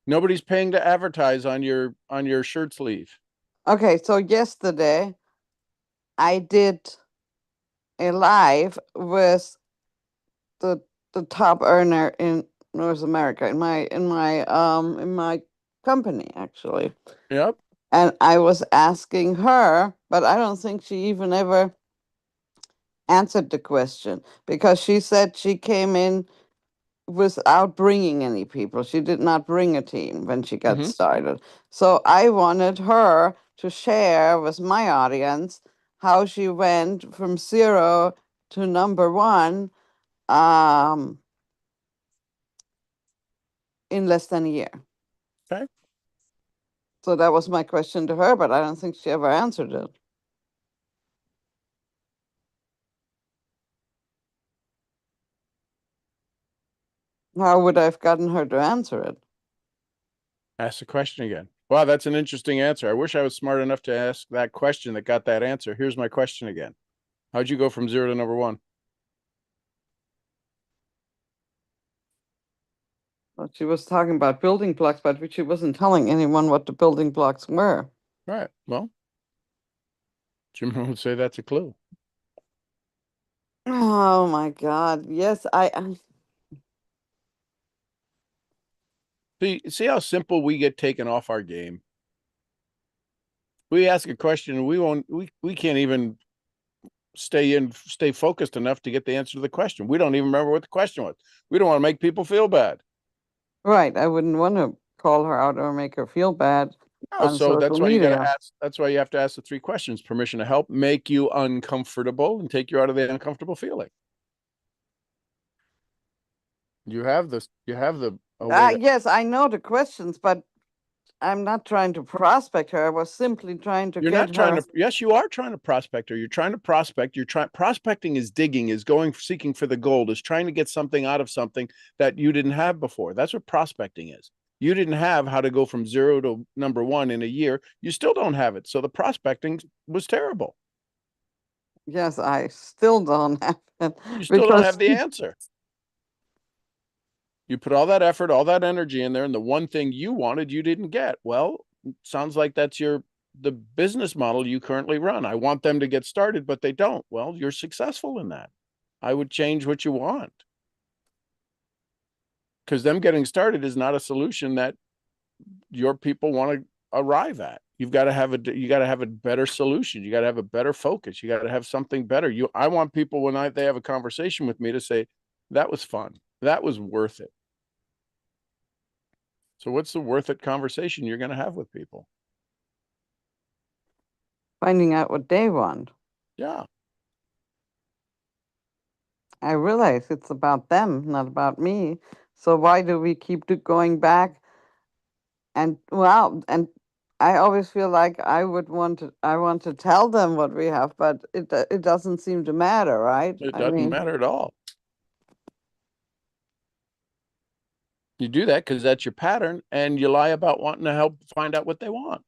Nobody's paying to advertise on your shirt sleeve. Okay, so yesterday I did a live with the the top earner in North America in my company actually. Yep. And I was asking her, but I don't think she even ever answered the question because she said she came in without bringing any people. She did not bring a team when she got Hmm. started. So I wanted her to share with my audience how she went from zero to number one um, in less than a year. Okay. So that was my question to her, but I don't think she ever answered it. How would I have gotten her to answer it? Ask the question again. Wow, that's an interesting answer. I wish I was smart enough to ask that question that got that answer. Here's my question again. How'd you go from zero to number one? Well, she was talking about building blocks, but she wasn't telling anyone what the building blocks were. All right. Well, Jim would say that's a clue. Oh my God. Yes, See how simple we get taken off our game. We ask a question and we can't even stay focused enough to get the answer to the question. We don't even remember what the question was. We don't want to make people feel bad. right. I wouldn't want to call her out or make her feel bad No, on so social that's why you got to media. ask. That's why you have to ask the three questions: permission to help, make you uncomfortable, and take you out of the uncomfortable feeling. You have this. You have the a way to. Yes, I know the questions, but I'm not trying to prospect her. I was simply trying to You're get not trying her. to. Yes, you are trying to prospect her. You're trying to prospect. You're trying. Prospecting is digging. Is going seeking for the gold. Is trying to get something out of something that you didn't have before. That's what prospecting is. You didn't have how to go from zero to number one in a year. You still don't have it. So the prospecting was terrible. Yes, I still don't have it You still don't because have the answer. You put all that effort, all that energy in there, and the one thing you wanted, you didn't get. Well, sounds like that's the business model you currently run. I want them to get started, but they don't. Well, you're successful in that. I would change what you want because them getting started is not a solution that your people want to arrive at. You got to have a better solution. You got to have a better focus. You got to have something better. I want people when they have a conversation with me to say that was fun. That was worth it. So what's the worth it conversation you're going to have with people? finding out what they want. Yeah. I realize it's about them, not about me. So why do we keep going back? And well, and I always feel like I want to tell them what we have, but it doesn't seem to matter, right? It I doesn't mean, matter at all. You do that because that's your pattern and you lie about wanting to help find out what they want.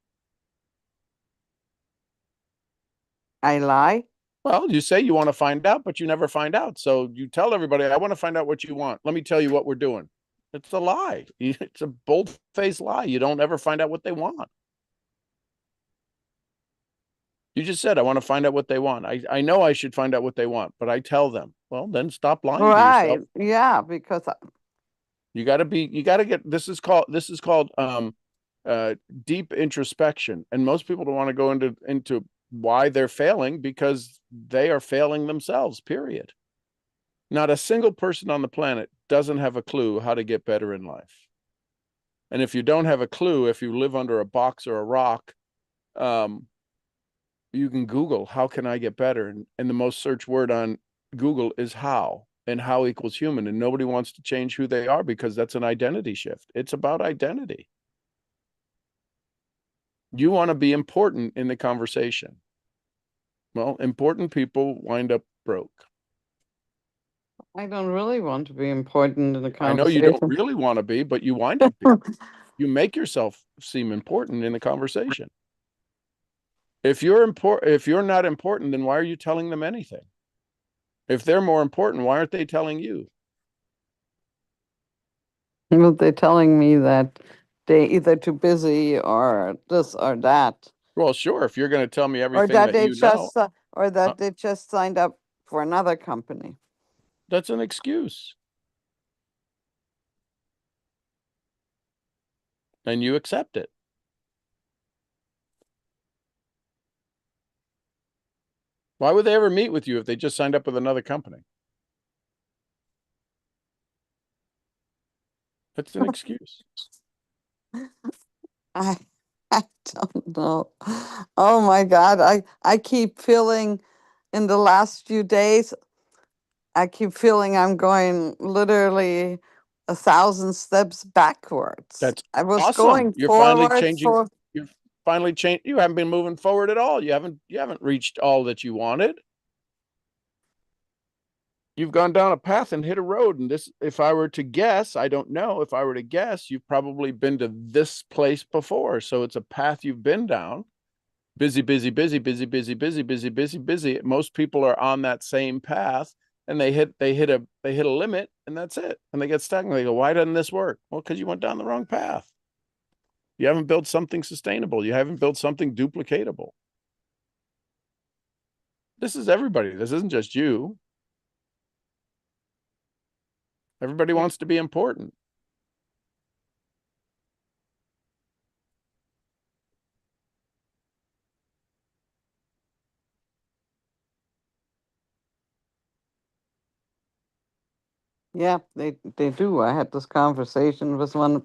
I lie. Well, you say you want to find out, but you never find out. So you tell everybody, I want to find out what you want. Let me tell you what we're doing. It's a lie. It's a bold faced lie. You don't ever find out what they want. You just said, I want to find out what they want. I know I should find out what they want, but I tell them, well, then stop lying to Right. yourself. Yeah, because You got to get, this is called uh, deep introspection. And most people don't want to go into why they're failing because they are failing themselves, period. Not a single person on the planet doesn't have a clue how to get better in life. And if you don't have a clue, if you live under a box or a rock, um, you can Google, how can I get better? And the most search word on Google is how, and how equals human. And nobody wants to change who they are because that's an identity shift. It's about identity. You want to be important in the conversation. Well, important people wind up broke. I don't really want to be important in the I know you don't conversation. really want to be, but you wind up being. You make yourself seem important in the conversation. If you're not important, then why are you telling them anything? If they're more important, why aren't they telling you? But they're telling me that they either too busy or this or that, Well, sure. If you're going to tell me or everything that that they you know, just or uh, that they just signed up for another company. that's an excuse. And you accept it. Why would they ever meet with you if they just signed up with another company? That's an excuse. I I don't know. Oh my God, I keep feeling in the last few days, I keep feeling I'm going literally 1,000 steps backwards. That's I was awesome. going forward for, You're finally changed. You haven't been moving forward at all. You haven't reached all that you wanted. You've gone down a path and hit a road. And this, if I were to guess, I don't know. If I were to guess, you've probably been to this place before. So it's a path you've been down. Busy, busy, busy, busy, busy, busy, busy, busy, busy. Most people are on that same path and they hit a limit and that's it. And they get stuck and they go, why doesn't this work? Well, because you went down the wrong path. You haven't built something sustainable. You haven't built something duplicatable. This is everybody. This isn't just you. Everybody wants to be important. yeah, they do. I had this conversation with one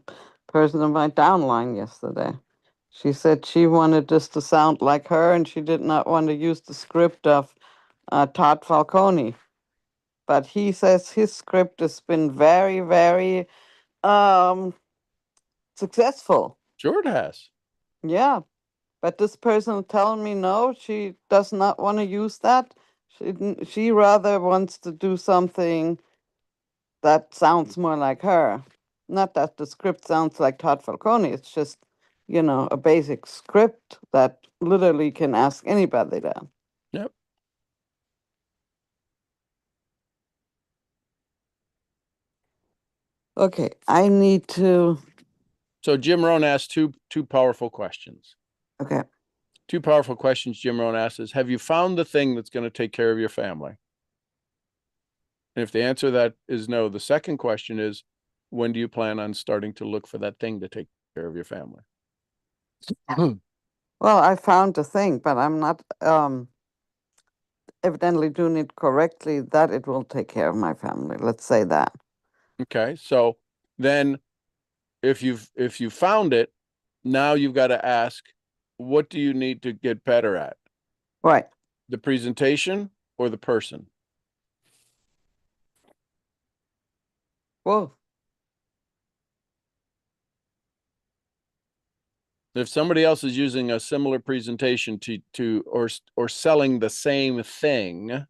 person in my downline yesterday. She said she wanted this to sound like her and she did not want to use the script of Todd Falcone. But he says his script has been very, very um, successful. Sure, it has. Yeah. But this person telling me no, she does not want to use that. She rather wants to do something that sounds more like her. Not that the script sounds like Todd Falcone. It's just, a basic script that literally can ask anybody that. Yep. Okay, I need to. So Jim Rohn asked two powerful questions. Okay. Two powerful questions Jim Rohn asks is, have you found the thing that's going to take care of your family? And if the answer to that is no, the second question is, when do you plan on starting to look for that thing to take care of your family? Well, I found the thing, but I'm not evidently doing it correctly that it will take care of my family. Let's say that. Okay. So then if you found it, now you've got to ask, what do you need to get better at? Right. The presentation or the person? Whoa. If somebody else is using a similar presentation or selling the same thing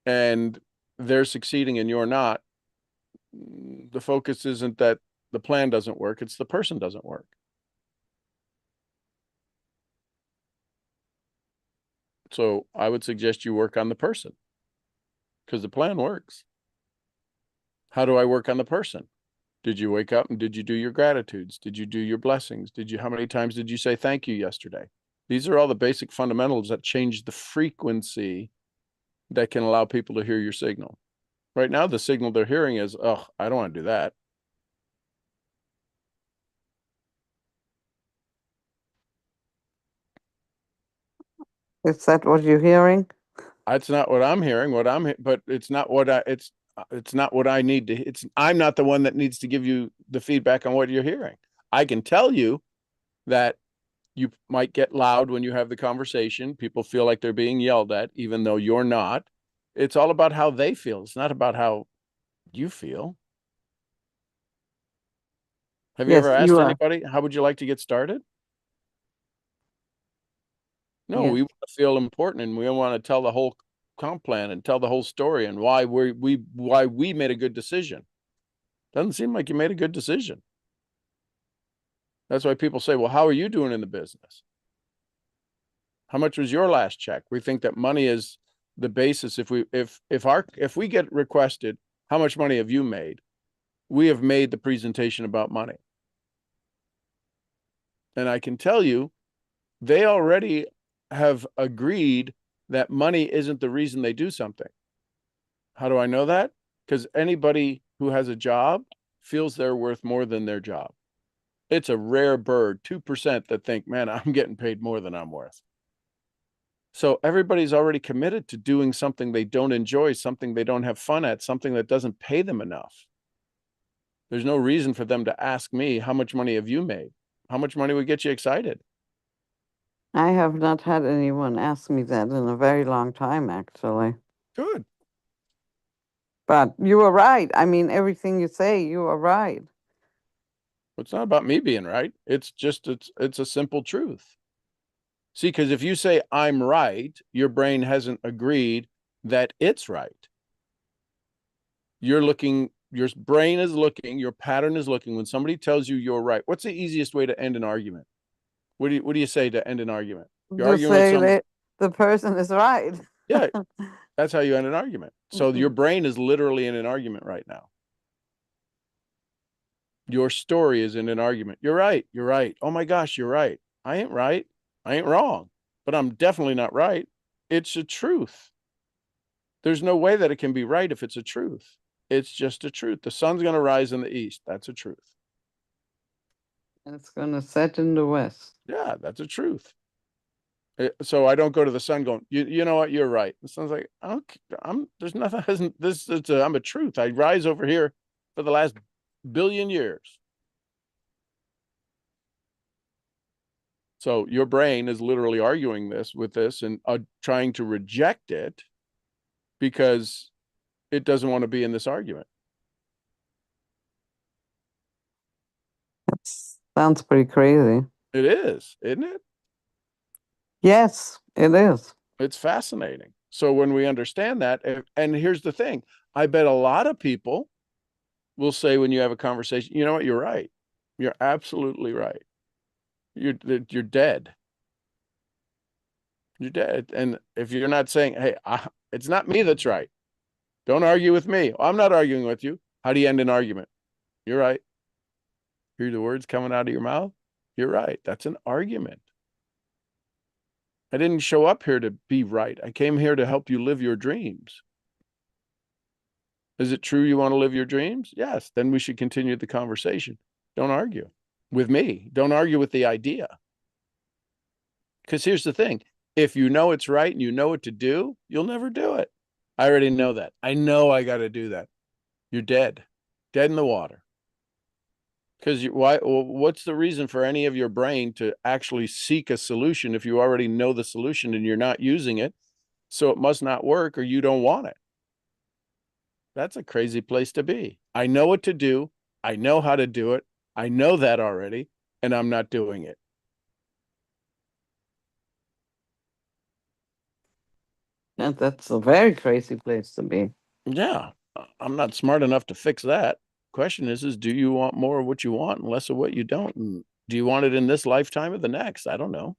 and they're succeeding and you're not, the focus isn't that the plan doesn't work, it's the person doesn't work. So I would suggest you work on the person because the plan works. How do I work on the person? Did you wake up and did you do your gratitudes? Did you do your blessings? How many times did you say thank you yesterday? These are all the basic fundamentals that change the frequency that can allow people to hear your signal. Right now, the signal they're hearing is, oh, I don't want to do that. Is that what you're hearing? That's not what I'm hearing. But it's not what it's not what I need to. I'm not the one that needs to give you the feedback on what you're hearing. I can tell you that you might get loud when you have the conversation. People feel like they're being yelled at, even though you're not. It's all about how they feel. It's not about how you feel. Have you Yes, ever asked you are. anybody, how would you like to get started? No, Yes. we want to feel important and we want to tell the whole comp plan and tell the whole story and why we made a good decision. Doesn't seem like you made a good decision. That's why people say, well, how are you doing in the business? How much was your last check? We think that money is the basis. If we get requested, how much money have you made? we have made the presentation about money. And I can tell you, they already have agreed that money isn't the reason they do something. How do I know that? Because anybody who has a job feels they're worth more than their job. It's a rare bird, 2% that think, man, I'm getting paid more than I'm worth. So everybody's already committed to doing something they don't enjoy, something they don't have fun at, something that doesn't pay them enough. There's no reason for them to ask me, how much money have you made? How much money would get you excited? I have not had anyone ask me that in a very long time, actually. Good. But you were right. I mean, everything you say, you are right. It's not about me being right. It's just, it's a simple truth. See, because if you say I'm right, your brain hasn't agreed that it's right. You're looking, your brain is looking, your pattern is looking. When somebody tells you you're right, what's the easiest way to end an argument? What do you say to end an argument? You're To arguing with say some, that the person is right. yeah, that's how you end an argument. So your brain is literally in an argument right now. Your story is in an argument. You're right. You're right. Oh my gosh, you're right. I ain't right. I ain't wrong, but I'm definitely not right. It's a truth. There's no way that it can be right if it's a truth. It's just a truth. The sun's going to rise in the east. That's a truth. It's going to set in the west. Yeah, that's a truth. So I don't go to the sun going, you know what, you're right. The sun's like, okay, there's nothing, isn't this, I'm a truth. I rise over here for the last billion years. So your brain is literally arguing this with this and trying to reject it because it doesn't want to be in this argument. That sounds pretty crazy. It is, isn't it? Yes, it is. It's fascinating. So when we understand that, and here's the thing, I bet a lot of people will say when you have a conversation, you know what, you're right. You're absolutely right. You're dead. You're dead. And if you're not saying, hey, it's not me that's right. Don't argue with me. I'm not arguing with you. How do you end an argument? You're right. Hear the words coming out of your mouth? You're right. That's an argument. I didn't show up here to be right. I came here to help you live your dreams. Is it true you want to live your dreams? Yes. Then we should continue the conversation. Don't argue with me. Don't argue with the idea. Because here's the thing. If you know it's right and you know what to do, you'll never do it. I already know that. I know I got to do that. You're dead. Dead in the water. Because why? Well, what's the reason for any of your brain to actually seek a solution if you already know the solution and you're not using it? So it must not work or you don't want it. That's a crazy place to be. I know what to do. I know how to do it. I know that already, and I'm not doing it. And that's a very crazy place to be. Yeah, I'm not smart enough to fix that. Question is do you want more of what you want and less of what you don't? And do you want it in this lifetime or the next? I don't know.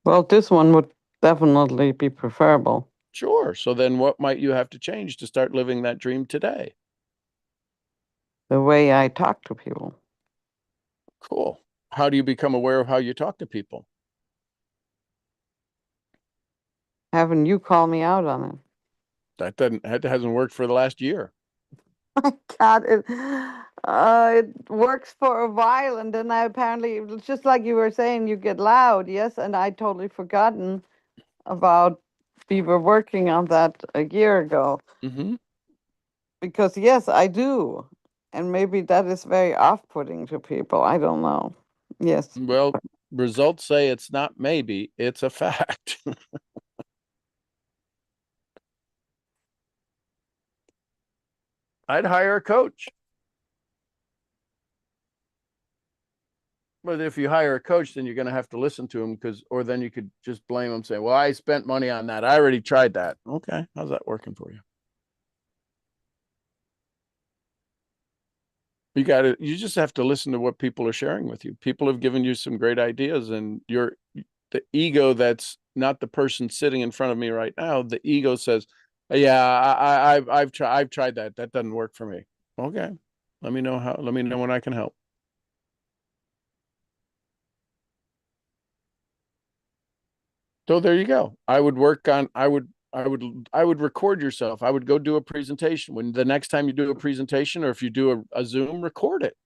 Well, this one would definitely be preferable. Sure. So then what might you have to change to start living that dream today? The way I talk to people. Cool. How do you become aware of how you talk to people? Having you call me out on it. That hasn't worked for the last year. My God, it works for a while, and then I apparently, it's just like you were saying, you get loud, yes, and I totally forgotten about we were working on that a year ago. Mm-hmm. Because yes, I do, and maybe that is very off-putting to people. I don't know. Yes, Well, results say it's not maybe, it's a fact. I'd hire a coach. But if you hire a coach, then you're going to have to listen to him or then you could just blame him, say, well, I spent money on that. I already tried that. Okay. How's that working for you? You just have to listen to what people are sharing with you. People have given you some great ideas and the ego that's not the person sitting in front of me right now. The ego says, yeah, I've tried that. That doesn't work for me. Okay. Let me know let me know when I can help. So there you go. I would record yourself. I would go do a presentation. When the next time you do a presentation, or if you do a Zoom, record it.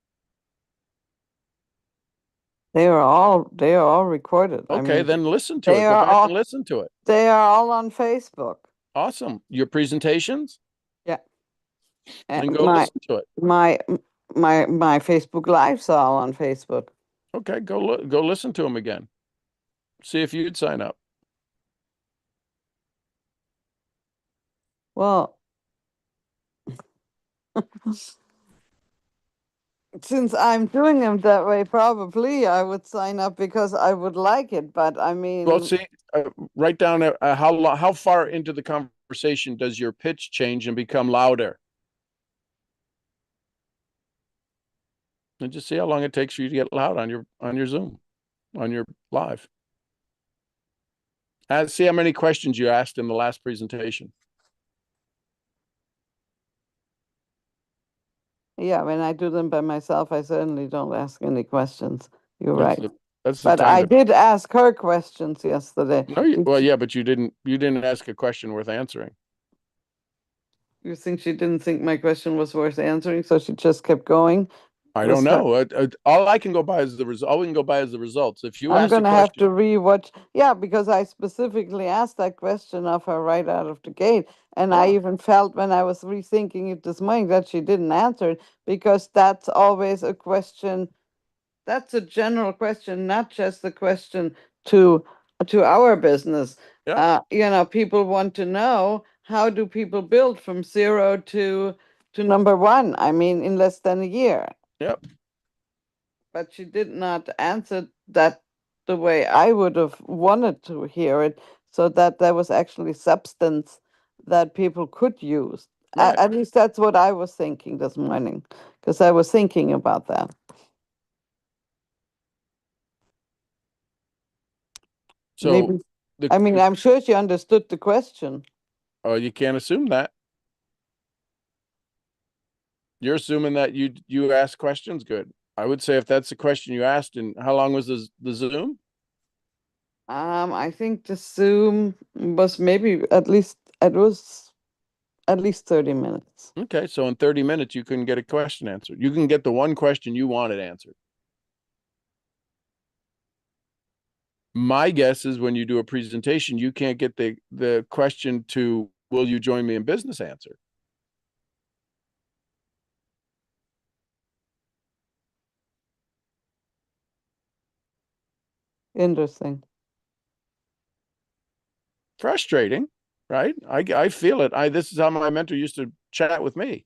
They are all recorded. I Okay, mean, then listen to they it. Go are back and all listen to it. they are all on Facebook. Awesome. Your presentations, Yeah. then And go listen to it. my my Facebook lives are all on Facebook. Okay, go listen to them again. See if you'd sign up. Well, since I'm doing them that way, probably I would sign up because I would like it. But I Well, mean, see, write down how far into the conversation does your pitch change and become louder, and just see how long it takes for you to get loud on your Zoom, on your live. See how many questions you asked in the last presentation. yeah, when I do them by myself, I certainly don't ask any questions. You're That's right. the that's the But time I to. did ask her questions yesterday. No, well, yeah, but you didn't ask a question worth answering. You think she didn't think my question was worth answering, so she just kept going? I don't Was her, know. All I can go by is the result. All we can go by is the results. If you I'm ask a gonna have question, to rewatch. Yeah, because I specifically asked that question of her right out of the gate. And I yeah, even felt when I was rethinking it this morning that she didn't answer it because that's always a question. That's a general question, not just a question to to our business. yeah, People want to know how do people build from zero to number one? I mean, in less than a year. yeah, But she did not answer that the way I would have wanted to hear it, so that there was actually substance that people could use. right. At least that's what I was thinking this morning, because I was thinking about that. So Maybe, the, I mean, the I'm sure she understood the question. oh, you can't assume that. You're assuming that you ask questions good. I would say if that's the question you asked, and how long was the Zoom? I think the Zoom was maybe at least it was at least 30 minutes. Okay, so in 30 minutes you couldn't get a question answered. You can get the one question you wanted answered. My guess is when you do a presentation, you can't get the question to will you join me in business answer. Interesting. Frustrating, right? I feel it. This is how my mentor used to chat with me.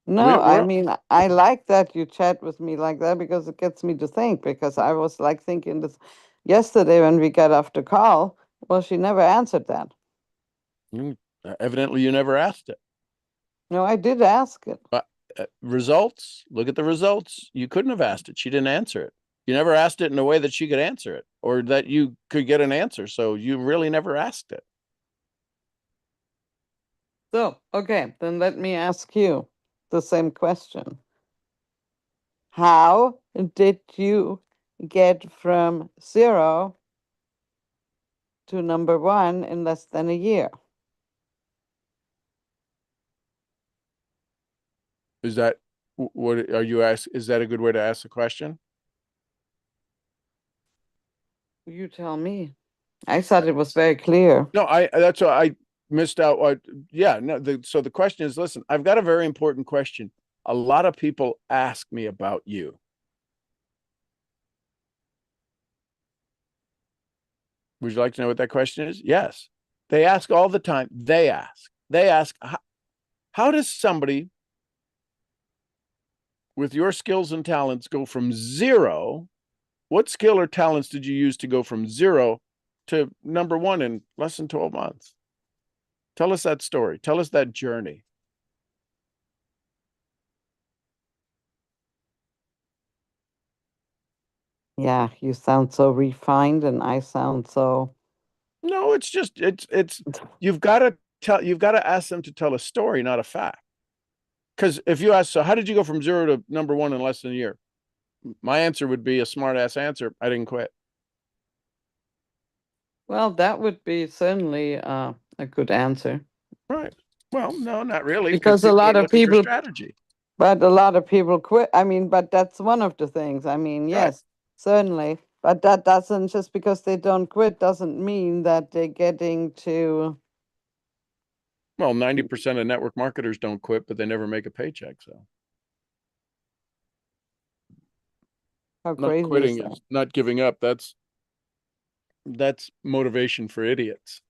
No, I We're mean, I like that you chat with me like that because it gets me to think. Because I was like thinking this yesterday when we got off the call. Well, she never answered that. evidently you never asked it. No, I did ask it. Results. Look at the results. You couldn't have asked it. She didn't answer it. You never asked it in a way that she could answer it or that you could get an answer. So you really never asked it. So, okay, then let me ask you the same question. How did you get from zero to number one in less than a year? Is that what are you ask? Is that a good way to ask a question? You tell me. I thought it was very clear. No, that's what I missed out. Yeah, no. So the question is, listen, I've got a very important question. A lot of people ask me about you. Would you like to know what that question is? Yes. They ask all the time. They ask, how does somebody with your skills and talents go from zero? What skill or talents did you use to go from zero to number one in less than 12 months? Tell us that story. Tell us that journey. Yeah, you sound so refined and I sound so. No, it's just it's you've got to ask them to tell a story, not a fact. Because if you ask, so how did you go from 0 to number 1 in less than a year? My answer would be a smart ass answer. I didn't quit. Well, that would be certainly a good answer. Right. Well, no, not really, because Because a people are lot of looking for people, strategy. but a lot of people quit. I mean, but that's one of the things. I mean, Right. yes, certainly. But that doesn't, just because they don't quit doesn't mean that they're getting to, Well, 90% of network marketers don't quit, but they never make a paycheck. So how not crazy is quitting that? is not giving up. That's motivation for idiots.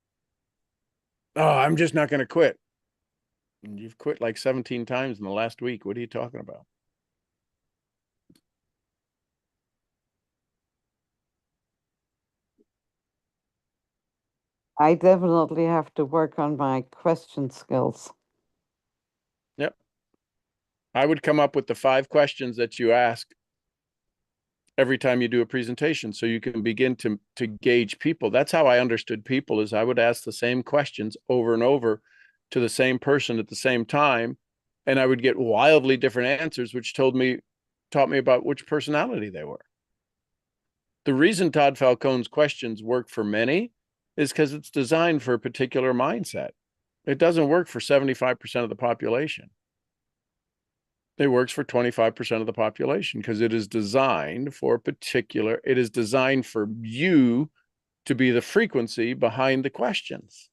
Oh, I'm just not going to quit. And you've quit like 17 times in the last week. What are you talking about? I definitely have to work on my question skills. Yep. I would come up with the 5 questions that you ask every time you do a presentation so you can begin to gauge people. That's how I understood people, is I would ask the same questions over and over to the same person at the same time, and I would get wildly different answers, which taught me about which personality they were. The reason Todd Falcone's questions work for many is because it's designed for a particular mindset. It doesn't work for 75% of the population. It works for 25% of the population because it is designed for it is designed for you to be the frequency behind the questions.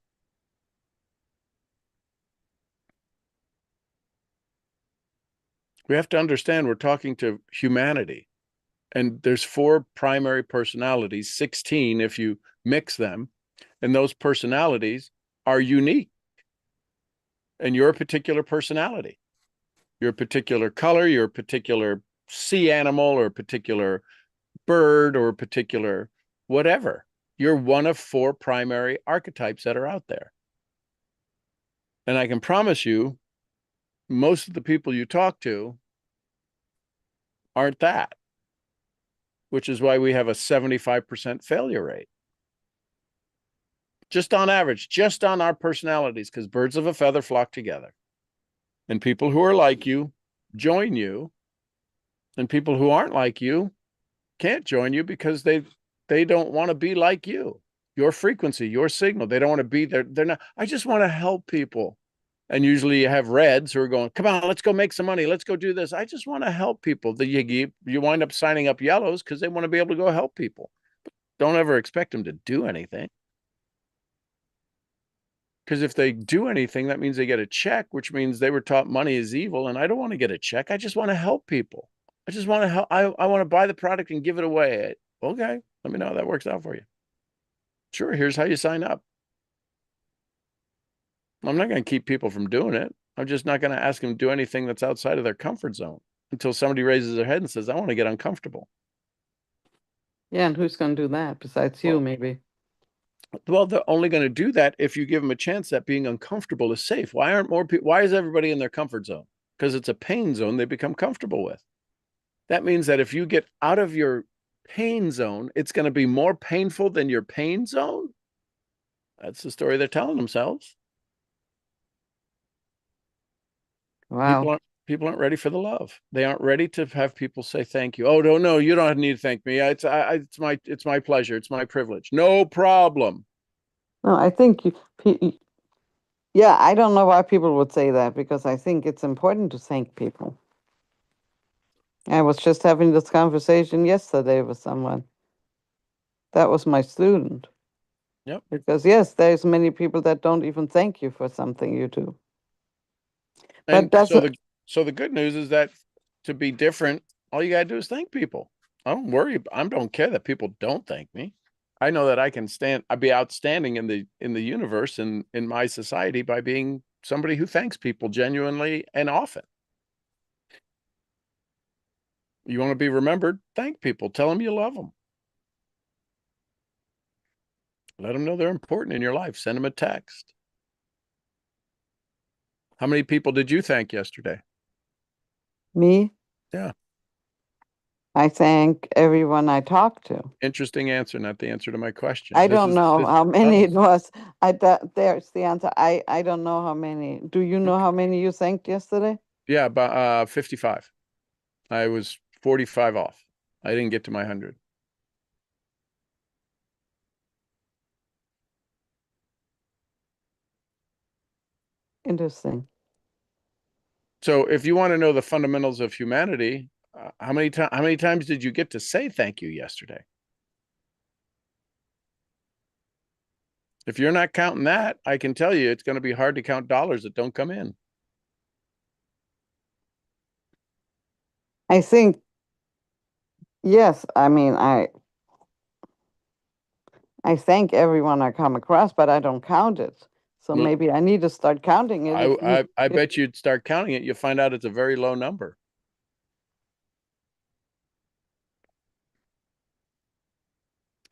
We have to understand we're talking to humanity, and there's 4 primary personalities, 16 if you mix them, and those personalities are unique. And your particular personality, your particular color, your particular sea animal, or particular bird, or particular whatever. You're one of 4 primary archetypes that are out there. And I can promise you, most of the people you talk to aren't that, which is why we have a 75% failure rate. Just on average, just on our personalities, because birds of a feather flock together. And people who are like you join you, and people who aren't like you can't join you because they don't want to be like you, your frequency, your signal. They don't want to be there. They're not. I just want to help people. And usually you have reds who are going, come on, let's go make some money. Let's go do this. I just want to help people. You wind up signing up yellows because they want to be able to go help people. Don't ever expect them to do anything. Because if they do anything, that means they get a check, which means they were taught money is evil. And I don't want to get a check. I just want to help people. I just want to help. I want to buy the product and give it away. Okay. Let me know how that works out for you. Sure. Here's how you sign up. I'm not going to keep people from doing it. I'm just not going to ask them to do anything that's outside of their comfort zone until somebody raises their head and says, I want to get uncomfortable. Yeah, and who's going to do that besides you, Well, maybe? well, they're only going to do that if you give them a chance that being uncomfortable is safe. Why aren't more people? Why is everybody in their comfort zone? Because it's a pain zone they become comfortable with. That means that if you get out of your pain zone, it's going to be more painful than your pain zone. That's the story they're telling themselves. Wow. People aren't ready for the love. They aren't ready to have people say thank you. Oh, no, you don't need to thank me. It's my pleasure. It's my privilege. No problem. No, I think yeah, I don't know why people would say that, because I think it's important to thank people. I was just having this conversation yesterday with someone. That was my student. Yep. Because yes, there's many people that don't even thank you for something you do. But And that's so the good news is that to be different, all you gotta do is thank people. I don't worry. I don't care that people don't thank me. I know that I'd be outstanding in the universe and in my society by being somebody who thanks people genuinely and often. You want to be remembered? Thank people. Tell them you love them. Let them know they're important in your life. Send them a text. How many people did you thank yesterday? me. Yeah. I thank everyone I talk to. Interesting answer, not the answer to my question. I don't know how many oh, it was. There's the answer. I don't know how many. Do you know how many you thanked yesterday? Yeah, about 55. I was 45 off. I didn't get to my 100. Interesting. So if you want to know the fundamentals of humanity, how many times did you get to say thank you yesterday? If you're not counting that, I can tell you it's going to be hard to count dollars that don't come in. I think, yes, I mean, I thank everyone I come across, but I don't count it. So Well, maybe I need to start counting it I if you, I, I bet you'd start counting it, you'll find out it's a very low number.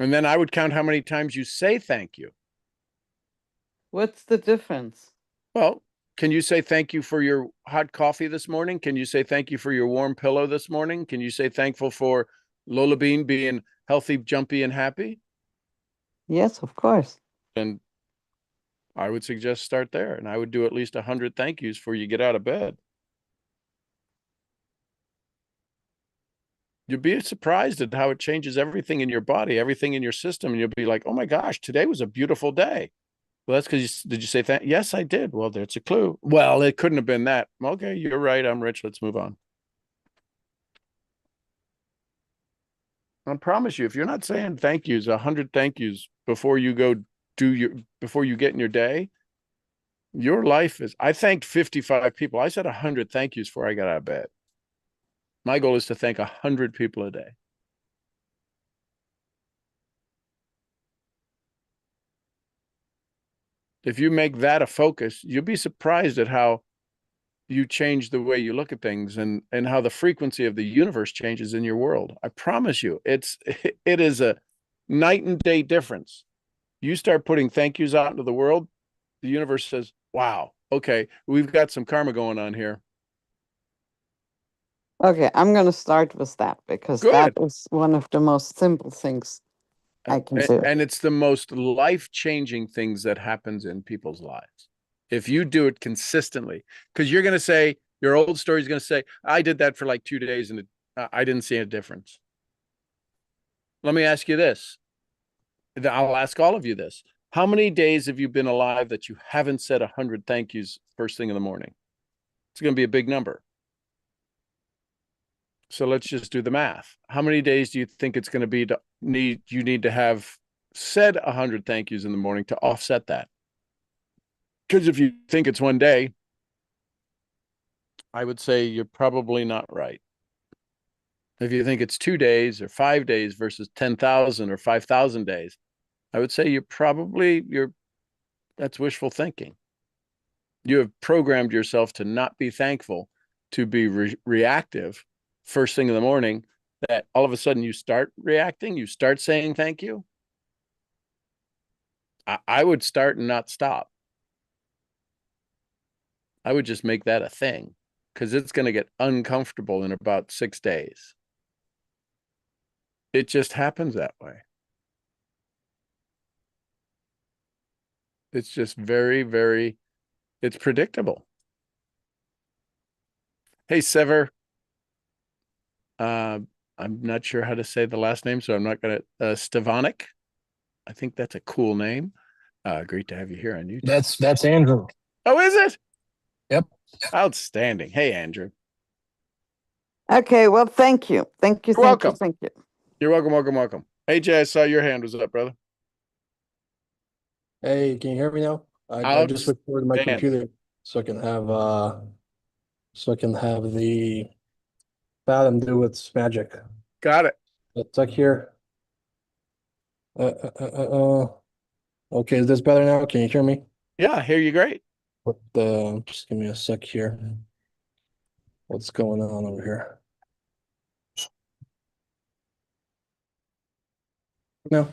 And then I would count how many times you say thank you. what's the difference? Well, can you say thank you for your hot coffee this morning? Can you say thank you for your warm pillow this morning? Can you say thankful for Lola Bean being healthy, jumpy, and happy? Yes, of course. And I would suggest start there. And I would do at least 100 thank yous before you get out of bed. You'll be surprised at how it changes everything in your body, everything in your system. And you'll be like, oh my gosh, today was a beautiful day. Well, that's because did you say that? Yes, I did. Well, there's a clue. Well, it couldn't have been that. Okay, you're right. I'm rich. Let's move on. I promise you, if you're not saying thank yous, 100 thank yous before you go before you get in your day, your life is. I thanked 55 people. I said 100 thank yous before I got out of bed. My goal is to thank 100 people a day. If you make that a focus, you'll be surprised at how you change the way you look at things and how the frequency of the universe changes in your world. I promise you, it is a night and day difference. You start putting thank yous out into the world, the universe says, wow, okay, we've got some karma going on here. Okay, I'm going to start with that because that Good. is one of the most simple things I can do. And it's the most life-changing things that happens in people's lives. If you do it consistently, because you're going to say, your old story is going to say, I did that for like 2 days and I didn't see a difference. Let me ask you this. I'll ask all of you this. How many days have you been alive that you haven't said 100 thank yous first thing in the morning? It's going to be a big number. So let's just do the math. How many days do you think it's going to be you need to have said 100 thank yous in the morning to offset that? Because if you think it's one day, I would say you're probably not right. If you think it's 2 days or 5 days versus 10,000 or 5,000 days, I would say that's wishful thinking. You have programmed yourself to not be thankful, to be reactive first thing in the morning, that all of a sudden you start reacting, you start saying thank you. I would start and not stop. I would just make that a thing because it's going to get uncomfortable in about 6 days. It just happens that way. It's just very, very, it's predictable. Hey, Sever. Uh, I'm not sure how to say the last name, so I'm not going to. Stevanik. I think that's a cool name. Great to have you here on YouTube. That's Andrew. Oh, is it? Yep. Outstanding. Hey, Andrew. Okay, well, thank you. Thank you, You're thank you, welcome. thank you. You're welcome, welcome, welcome. Hey, Jay, I saw your hand was up, brother. Hey, can you hear me now? I just switched over to my Outstanding. computer so I can have the Fathom do its magic. Got it. Let's check here. Okay, is this better now? Can you hear me? Yeah, I hear you great. Just give me a sec here. What's going on over here? No.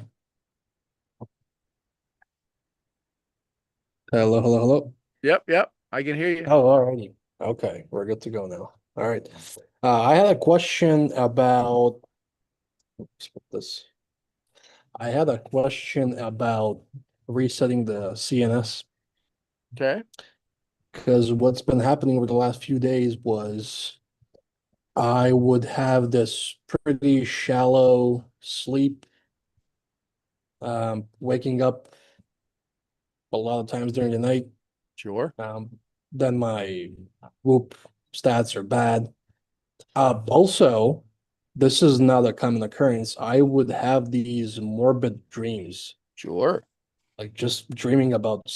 Hello, hello, hello. Yep, yep. I can hear you. Oh, alrighty. Okay, we're good to go now. All right. I had a question about let's put this. I had a question about resetting the CNS. Okay. Because what's been happening over the last few days was I would have this pretty shallow sleep, waking up a lot of times during the night. Sure. Then my whoop stats are bad. Also, this is not a common occurrence. I would have these morbid dreams, Sure. like just dreaming about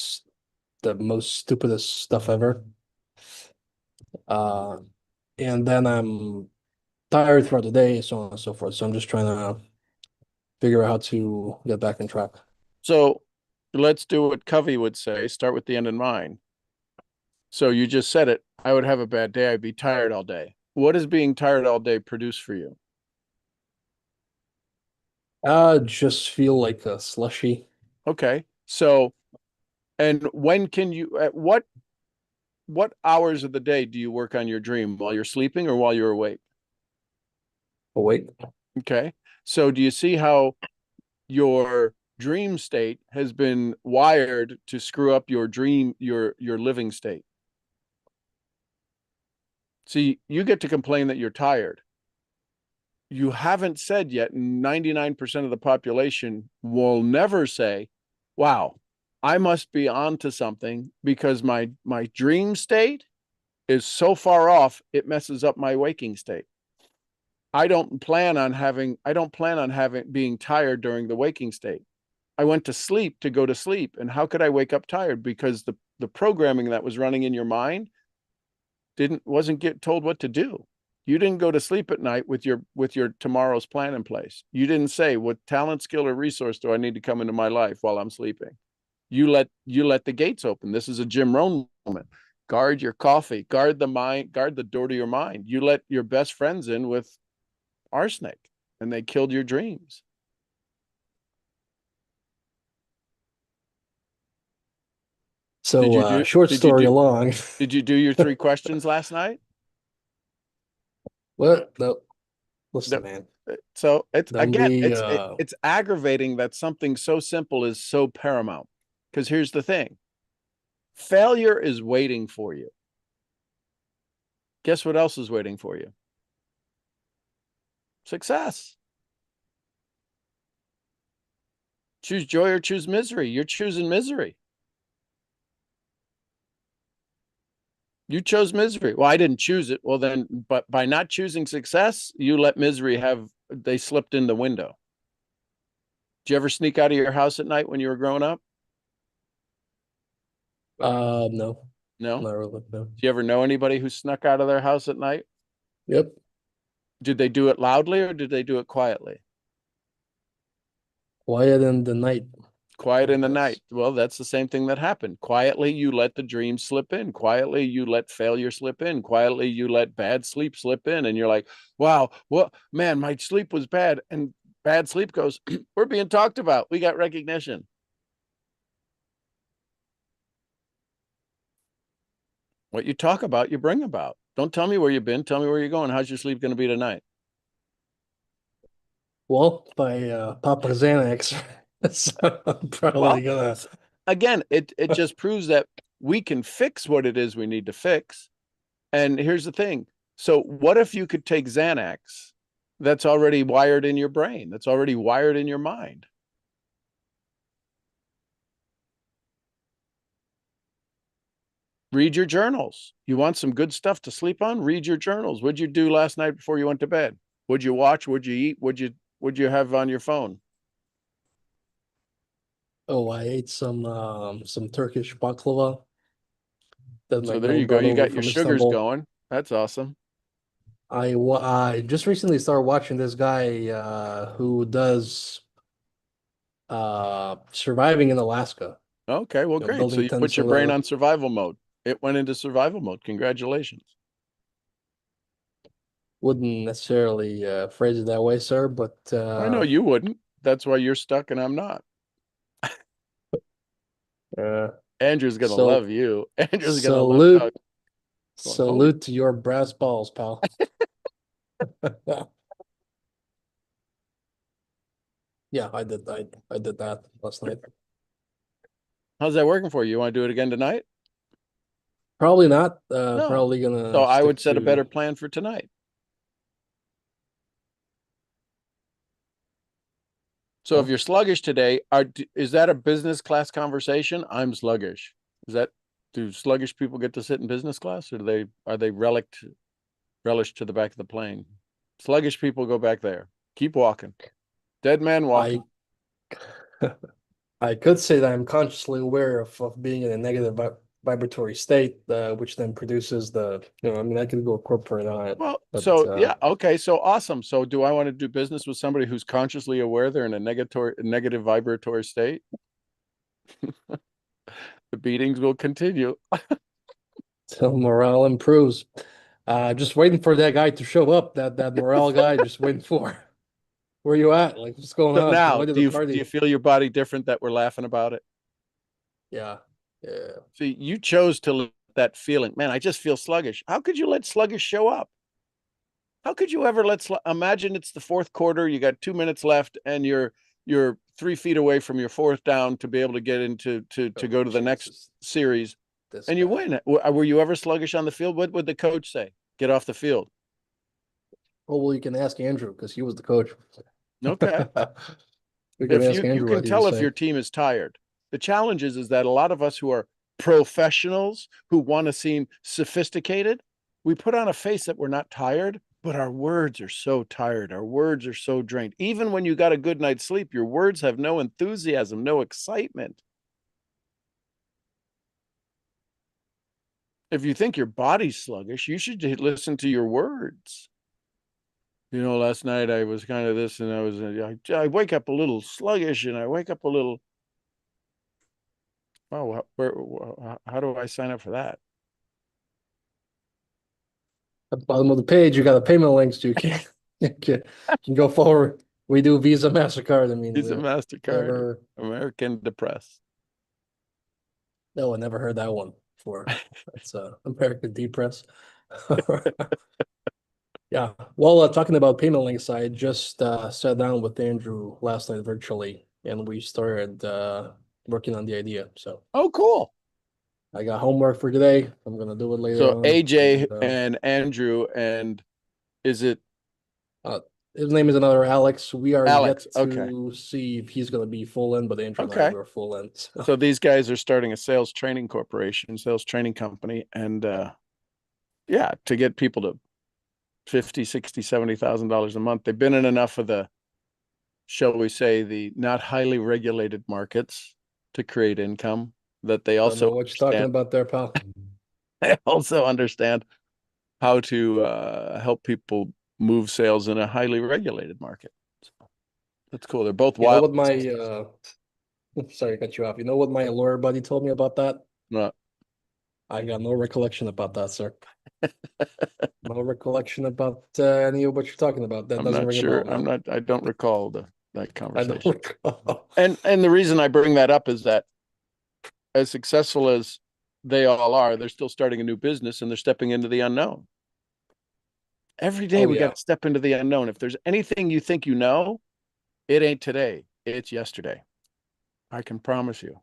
the most stupidest stuff ever. Uh, and then I'm tired throughout the day, so on and so forth. So I'm just trying to figure out how to get back on track. So let's do what Covey would say, start with the end in mind. So you just said it. I would have a bad day. I'd be tired all day. What does being tired all day produce for you? Just feel like a slushy. Okay. So, and when can you, at what hours of the day do you work on your dream, while you're sleeping or while you're awake? Oh, wait. Okay. So do you see how your dream state has been wired to screw up your dream, your living state? See, you get to complain that you're tired. You haven't said yet, 99% of the population will never say, wow, I must be onto something because my dream state is so far off, it messes up my waking state. I don't plan on having being tired during the waking state. I went to sleep to go to sleep. And how could I wake up tired? Because the programming that was running in your mind wasn't get told what to do. You didn't go to sleep at night with your tomorrow's plan in place. You didn't say, what talent, skill, or resource do I need to come into my life while I'm sleeping? You let the gates open. This is a Jim Rohn moment. Guard your coffee, guard the mind, guard the door to your mind. You let your best friends in with arsenic and they killed your dreams. Did So, you do short did you story do long. did you do your 3 questions last night? What? No, listen, No. man. So it's Don't again, be it's aggravating that something so simple is so paramount. Because here's the thing: failure is waiting for you. Guess what else is waiting for you? Success. Choose joy or choose misery. You're choosing misery. You chose misery. Well, I didn't choose it. Well, then, but by not choosing success, you let misery they slipped in the window. Did you ever sneak out of your house at night when you were growing up? no, No. not really. No. Do you ever know anybody who snuck out of their house at night? Yep. Did they do it loudly or did they do it quietly? Quiet in the night, Quiet I in the guess. night. Well, that's the same thing that happened. Quietly, you let the dream slip in. Quietly, you let failure slip in. Quietly, you let bad sleep slip in. And you're like, wow, well, man, my sleep was bad. And bad sleep goes, we're being talked about. We got recognition. What you talk about, you bring about. Don't tell me where you've been. Tell me where you're going. How's your sleep going to be tonight? Well, by Papa Xanax, so I'm probably Well, gonna. again, it just proves that we can fix what it is we need to fix. And here's the thing. So what if you could take Xanax that's already wired in your brain, that's already wired in your mind? Read your journals. You want some good stuff to sleep on? Read your journals. What'd you do last night before you went to bed? What'd you watch? What'd you eat? What'd you have on your phone? Oh, I ate some Turkish baklava that my So there girl you go. brought You over got your from sugars Istanbul. going. That's awesome. I just recently started watching this guy who does surviving in Alaska, Okay, well, great. So building you tents put or your brain whatever. on survival mode. It went into survival mode. Congratulations. Wouldn't necessarily phrase it that way, sir, but I know you wouldn't. That's why you're stuck and I'm not. uh, Andrew's gonna so love you. Andrew's gonna love salute how going, holy. salute to your brass balls, pal. Yeah, I did that last night. How's that working for you? You want to do it again tonight? Probably not. No. Probably gonna So I stick would set a to- better plan for tonight. So if Well- you're sluggish today, is that a business class conversation? I'm sluggish. Is that, do sluggish people get to sit in business class, or are they relished to the back of the plane? Sluggish people go back there. Keep walking. Dead man walking. I could say that I'm consciously aware of being in a negative vibratory state, which then produces I mean, I could go corporate on it. Well, but, so yeah, okay, so awesome. So do I want to do business with somebody who's consciously aware they're in a negative vibratory state? The beatings will continue. Till morale improves. Just waiting for that guy to show up, that morale guy, just waiting for. Where you at? Like, what's going So on? now, Why do you feel your body different that we're laughing about it? Yeah. Yeah. See, you chose to let that feeling. Man, I just feel sluggish. How could you let sluggish show up? How could you ever imagine it's the fourth quarter, you got 2 minutes left, and you're 3 feet away from your fourth down to be able to get into to go to the next series, and you win. Were you ever sluggish on the field? What would the coach say? Get off the field. Oh, well, you can ask Andrew because he was the coach. Okay. We can ask You Andrew can what he tell would if say. your team is tired. The challenge is that a lot of us who are professionals who want to seem sophisticated, we put on a face that we're not tired, but our words are so tired. Our words are so drained. Even when you got a good night's sleep, your words have no enthusiasm, no excitement. If you think your body's sluggish, you should listen to your words. You know, last night I was kind of this, and I wake up a little sluggish, and I wake up a little. Oh, how do I sign up for that? At the bottom of the page, you got the payment links. You can go forward. We do Visa, MasterCard. I mean, It's a MasterCard, never, American Depress. no, I never heard that one before. That's American Depress. Yeah. Well, talking about payment links, I just sat down with Andrew last night virtually, and we started working on the idea. So Oh, cool. I got homework for today. I'm gonna do it later So on. AJ And, and Andrew, and is it his name is another Alex. We are Alex? yet Okay. to see if he's gonna be full in, but Andrew and I Okay. were full in. So these guys are starting a sales training company, and yeah, to get people to 50, 60, $70,000 a month. They've been in enough of the, shall we say, the not highly regulated markets to create income that they Don't also know what you're talking about there, pal. they also understand how to help people move sales in a highly regulated market. So that's cool. They're both You know wild. what my sorry to cut you off. You know what my lawyer buddy told me about that? I got no recollection about that, sir. No recollection about any of what you're talking about. That I'm doesn't not ring sure. a bell. No. I don't recall that I conversation. don't recall. And the reason I bring that up is that as successful as they all are, they're still starting a new business and they're stepping into the unknown. Every day we got to step into the unknown. If there's anything you think you know, it ain't today. It's yesterday. I can promise you.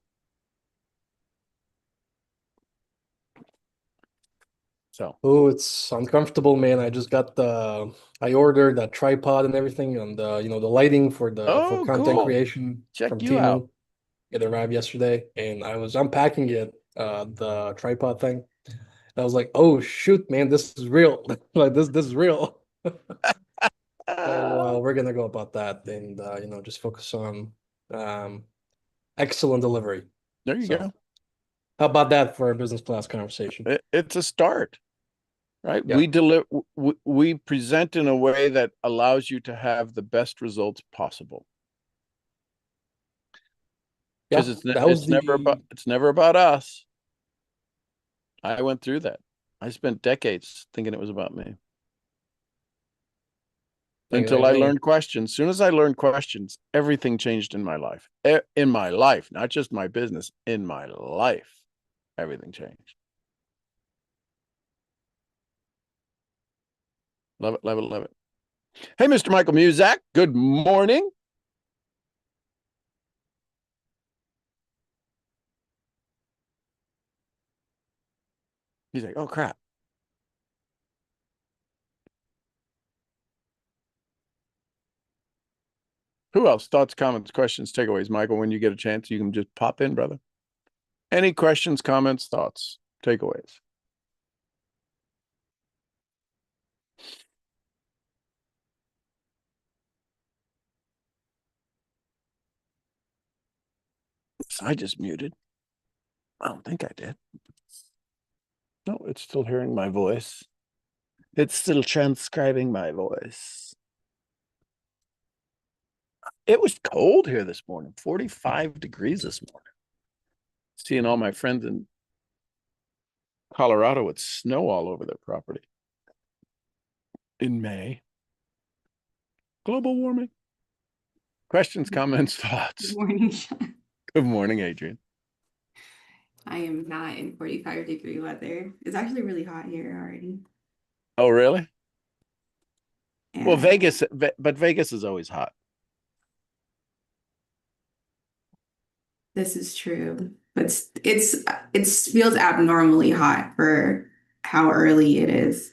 So, Oh, it's uncomfortable, man. I ordered a tripod and everything, and the lighting for for content cool. creation Check from you out. Temu. It arrived yesterday, and I was unpacking it, the tripod thing. And I was like, "Oh shoot, man, this is real! Like this is real." So we're gonna go about that, and just focus on excellent delivery. There you go. How about that for a business class conversation? It's a start, right? Yeah. We present in a way that allows you to have the best results possible. Yeah, Because that was it's never about us. I went through that. I spent decades thinking it was about me. Until I learned questions. As soon as I learned questions, everything changed in my life. In my life, not just my business, in my life, everything changed. Love it, love it, love it. Hey, Mr. Michael Muzak, good morning. He's like, oh crap. Who else? Thoughts, comments, questions, takeaways? Michael, when you get a chance, you can just pop in, brother. Any questions, comments, thoughts, takeaways? I just muted. I don't think I did. No, it's still hearing my voice. It's still transcribing my voice. It was cold here this morning, 45 degrees this morning. Seeing all my friends in Colorado with snow all over their property in May. Global warming. Questions, comments, thoughts? Good morning, Sean. Good morning, Adrian. I am not in 45-degree weather. It's actually really hot here already. Oh, really? Well, And Vegas, but Vegas is always hot. this is true, but it feels abnormally hot for how early it is.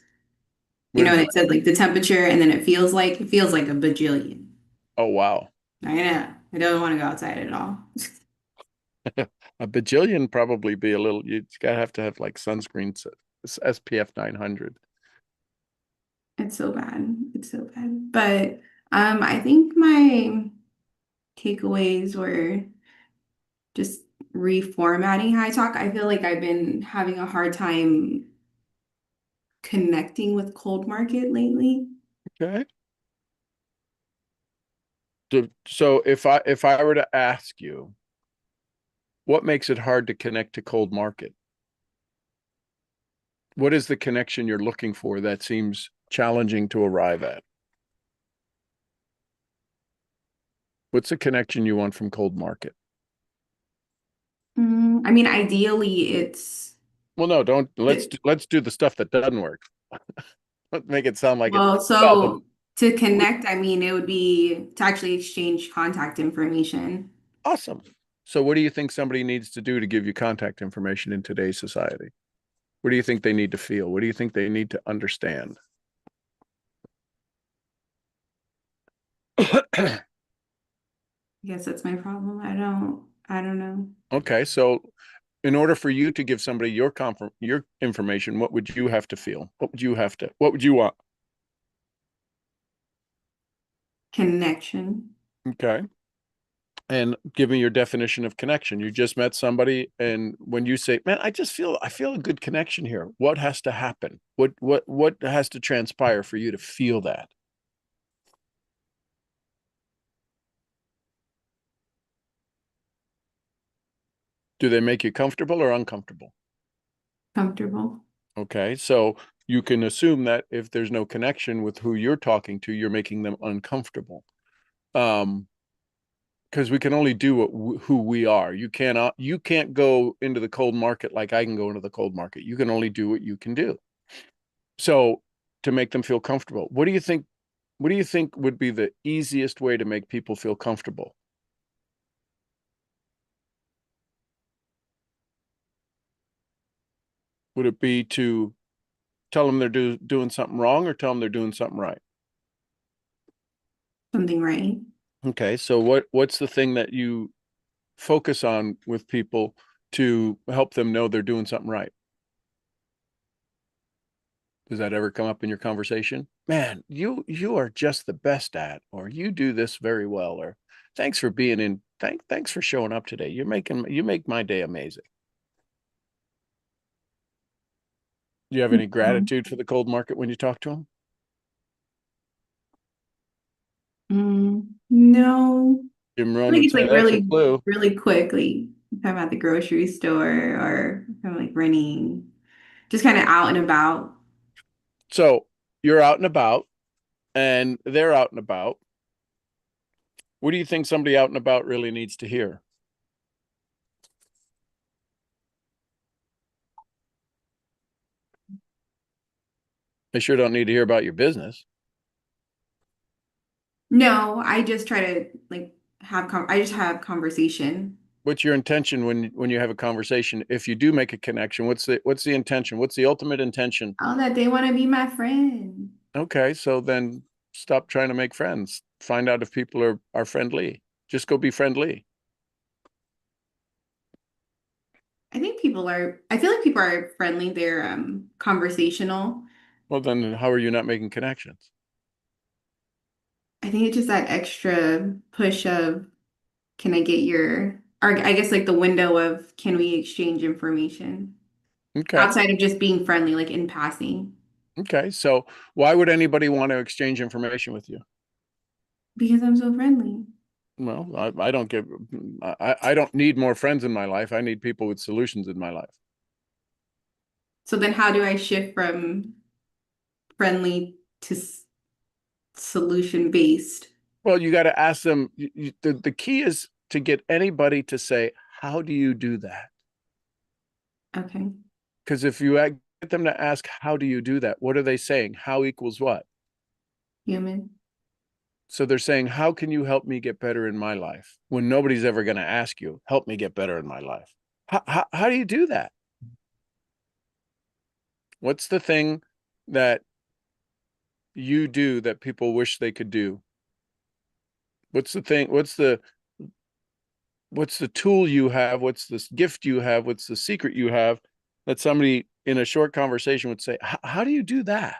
You know, and it said like the temperature, and then it feels like a bajillion. Oh, wow. I know. I don't want to go outside at all. A bajillion probably be a little, you gotta have to have like sunscreen, SPF 900. It's so bad. It's so bad. But I think my takeaways were just reformatting High Talk. I feel like I've been having a hard time connecting with cold market lately. Okay. So if I were to ask you, what makes it hard to connect to cold market? What is the connection you're looking for that seems challenging to arrive at? What's the connection you want from cold market? I mean, ideally, it's Well, no, don't. Let's do the stuff that doesn't work. Let's make it sound like it. well, Well, so to connect, I mean, it would be to actually exchange contact information. awesome. So what do you think somebody needs to do to give you contact information in today's society? What do you think they need to feel? What do you think they need to understand? I guess that's my problem. I don't know. Okay, so in order for you to give somebody your information, what would you have to feel? What would you want? Connection. Okay. And give me your definition of connection. You just met somebody, and when you say, man, I feel a good connection here. What has to happen? What has to transpire for you to feel that? Do they make you comfortable or uncomfortable? Comfortable. Okay, so you can assume that if there's no connection with who you're talking to, you're making them uncomfortable. Because we can only do who we are. You can't go into the cold market like I can go into the cold market. You can only do what you can do. So to make them feel comfortable, what do you think would be the easiest way to make people feel comfortable? Would it be to tell them they're doing something wrong, or tell them they're doing something right? Something right. Okay, so what's the thing that you focus on with people to help them know they're doing something right? Does that ever come up in your conversation? Man, you are just the best at, or you do this very well, or thanks for being in, thanks for showing up today. You make my day amazing. Do you have any gratitude for the cold market when you talk to them? No. Jim I Rohn think would it's say, like that's a clue. really quick, like if I'm at the grocery store or if I'm like running, just kind of out and about. So you're out and about, and they're out and about. What do you think somebody out and about really needs to hear? They sure don't need to hear about your business. No, I just try to like I just have conversation. What's your intention when you have a conversation? If you do make a connection, what's the intention? What's the ultimate intention? Oh, that they want to be my friend. Okay, so then stop trying to make friends. Find out if people are friendly. Just go be friendly. I feel like people are friendly. They're conversational. Well, then how are you not making connections? I think it's just that extra push of, can I get your, or I guess like the window of, can we exchange information Okay. outside of just being friendly, like in passing? Okay. So why would anybody want to exchange information with you? Because I'm so friendly. Well, I don't give, I don't need more friends in my life. I need people with solutions in my life. So then how do I shift from friendly to solution based? Well, you got to ask them. The key is to get anybody to say, how do you do that? Okay. Because if you get them to ask, how do you do that? What are they saying? How equals what? Human. So they're saying, how can you help me get better in my life? When nobody's ever going to ask you, help me get better in my life. How do you do that? What's the thing that you do that people wish they could do? What's the thing? What's the tool you have? What's this gift you have? What's the secret you have that somebody in a short conversation would say, how do you do that?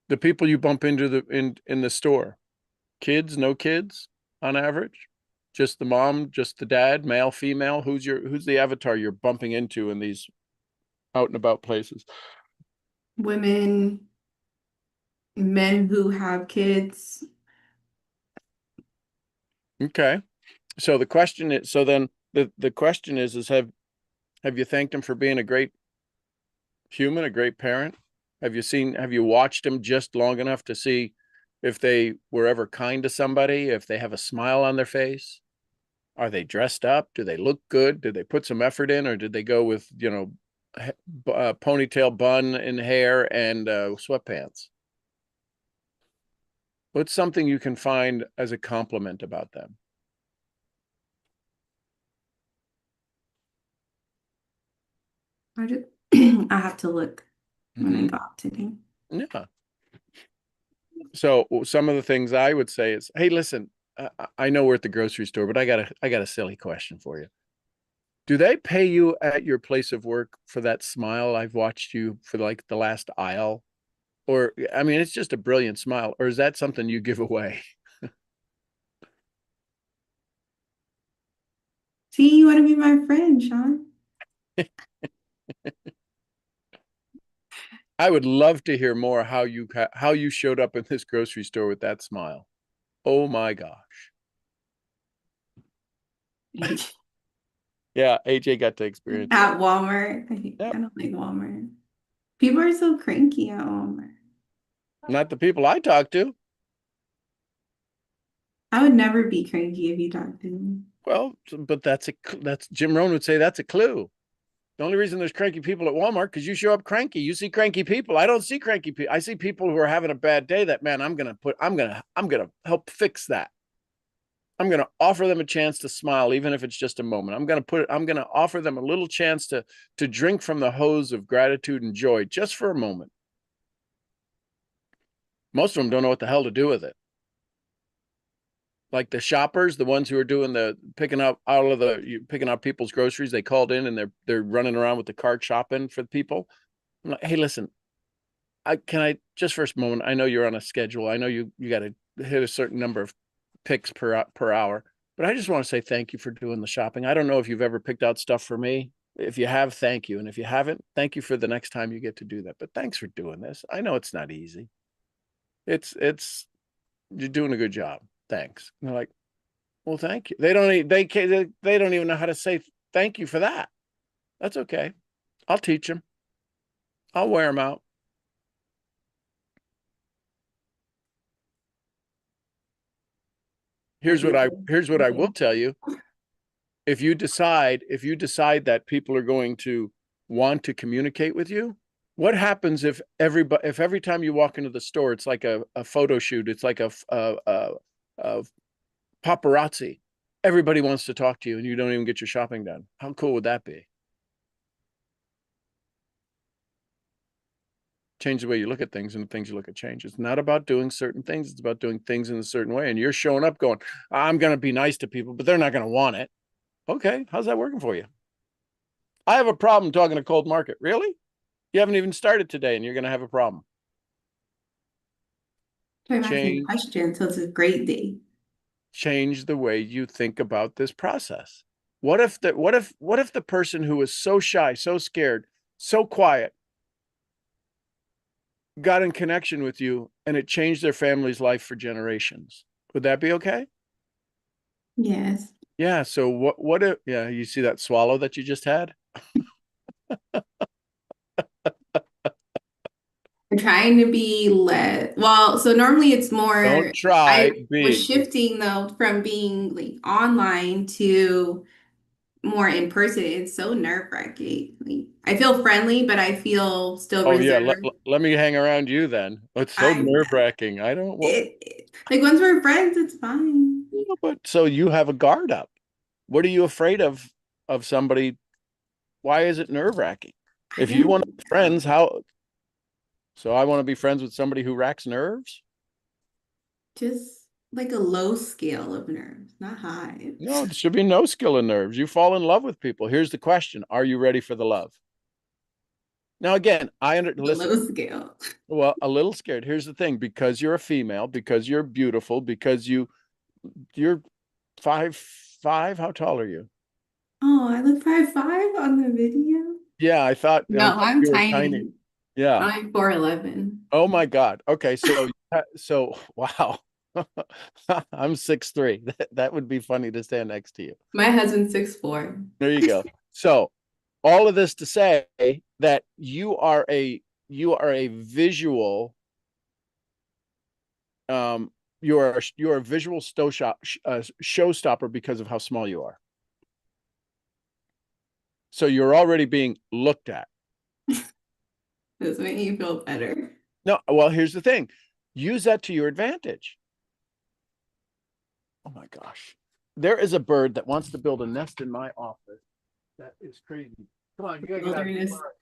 The people you bump into in the store, kids, no kids on average, just the mom, just the dad, male, female, who's the avatar you're bumping into in these out and about places? Women, men who have kids. Okay. So the question is, so then the question is have you thanked him for being a great human, a great parent? Have you watched them just long enough to see if they were ever kind to somebody, if they have a smile on their face? Are they dressed up? Do they look good? Did they put some effort in, or did they go with, ponytail bun in hair and sweatpants? What's something you can find as a compliment about them? I have to look when I go out today. Yeah. So some of the things I would say is, hey, listen, I know we're at the grocery store, but I got a silly question for you. Do they pay you at your place of work for that smile I've watched you for like the last aisle? Or, I mean, it's just a brilliant smile. Or is that something you give away? See, you want to be my friend, Sean. I would love to hear more how you showed up in this grocery store with that smile. Oh my gosh. Yeah, AJ got to experience At Walmart. I don't like Walmart. People are so cranky at Walmart. Not the people I talk to. I would never be cranky if you talked to me. Well, but that's Jim Rohn would say that's a clue. The only reason there's cranky people at Walmart because you show up cranky. You see cranky people. I don't see cranky people. I see people who are having a bad day. That, man, I'm gonna help fix that. I'm gonna offer them a chance to smile, even if it's just a moment. I'm gonna offer them a little chance to drink from the hose of gratitude and joy just for a moment. Most of them don't know what the hell to do with it. Like the shoppers, the ones who are doing the picking up people's groceries, they called in and they're running around with the cart shopping for the people. I'm like, hey, listen, can I just for a moment? I know you're on a schedule. I know you got to hit a certain number of picks per hour, but I just want to say thank you for doing the shopping. I don't know if you've ever picked out stuff for me. If you have, thank you, and if you haven't, thank you for the next time you get to do that. But thanks for doing this. I know it's not easy. It's you're doing a good job. Thanks. And they're like, well, thank you. They don't even know how to say thank you for that. That's okay. I'll teach them. I'll wear them out. Here's what I will tell you. If you decide that people are going to want to communicate with you, what happens if every time you walk into the store, it's like a photo shoot, it's like a paparazzi. everybody wants to talk to you and you don't even get your shopping done. How cool would that be? Change the way you look at things, and the things you look at change. It's not about doing certain things. It's about doing things in a certain way. And you're showing up going, I'm going to be nice to people, but they're not going to want it. Okay. How's that working for you? I have a problem talking to cold market. Really? You haven't even started today and you're going to have a problem. I'm asking Change, questions, so it's a great day. change the way you think about this process. What if the person who was so shy, so scared, so quiet got in connection with you and it changed their family's life for generations? Would that be okay? Yes. Yeah. So what if, yeah, you see that swallow that you just had? I'm trying to be less, well, so normally it's more, Don't try, I was be. shifting though from being like online to more in person. It's so nerve-wracking. Like, I feel friendly, but I feel still Oh yeah, let, reserved. let me hang around you then. It's so I nerve-wracking. I don't want, like once we're friends, it's fine. but so you have a guard up. What are you afraid of somebody? Why is it nerve-wracking? I If you don't want to be friends, how? So I want to be friends with somebody who racks nerves? just like a low scale of nerves, not high. No, there should be no skill in nerves. You fall in love with people. Here's the question: are you ready for the love? Now, again, The listen. low scale. Well, a little scared. Here's the thing: because you're a female, because you're beautiful, because you're 5'5". How tall are you? Oh, I look 5'5" on the video. Yeah, I thought No, I'm you were tiny. tiny. Yeah. I'm 4'11". Oh my God. Okay, so wow. I'm 6'3". That would be funny to stand next to you. My husband's 6'4". There you go. So all of this to say that you are a visual you're a visual showstopper because of how small you are. So you're already being looked at. Does it make you feel better? No, well, here's the thing. Use that to your advantage. Oh my gosh. There is a bird that wants to build a nest in my office. That is crazy. Come on, you gotta get out. Wilderness. Are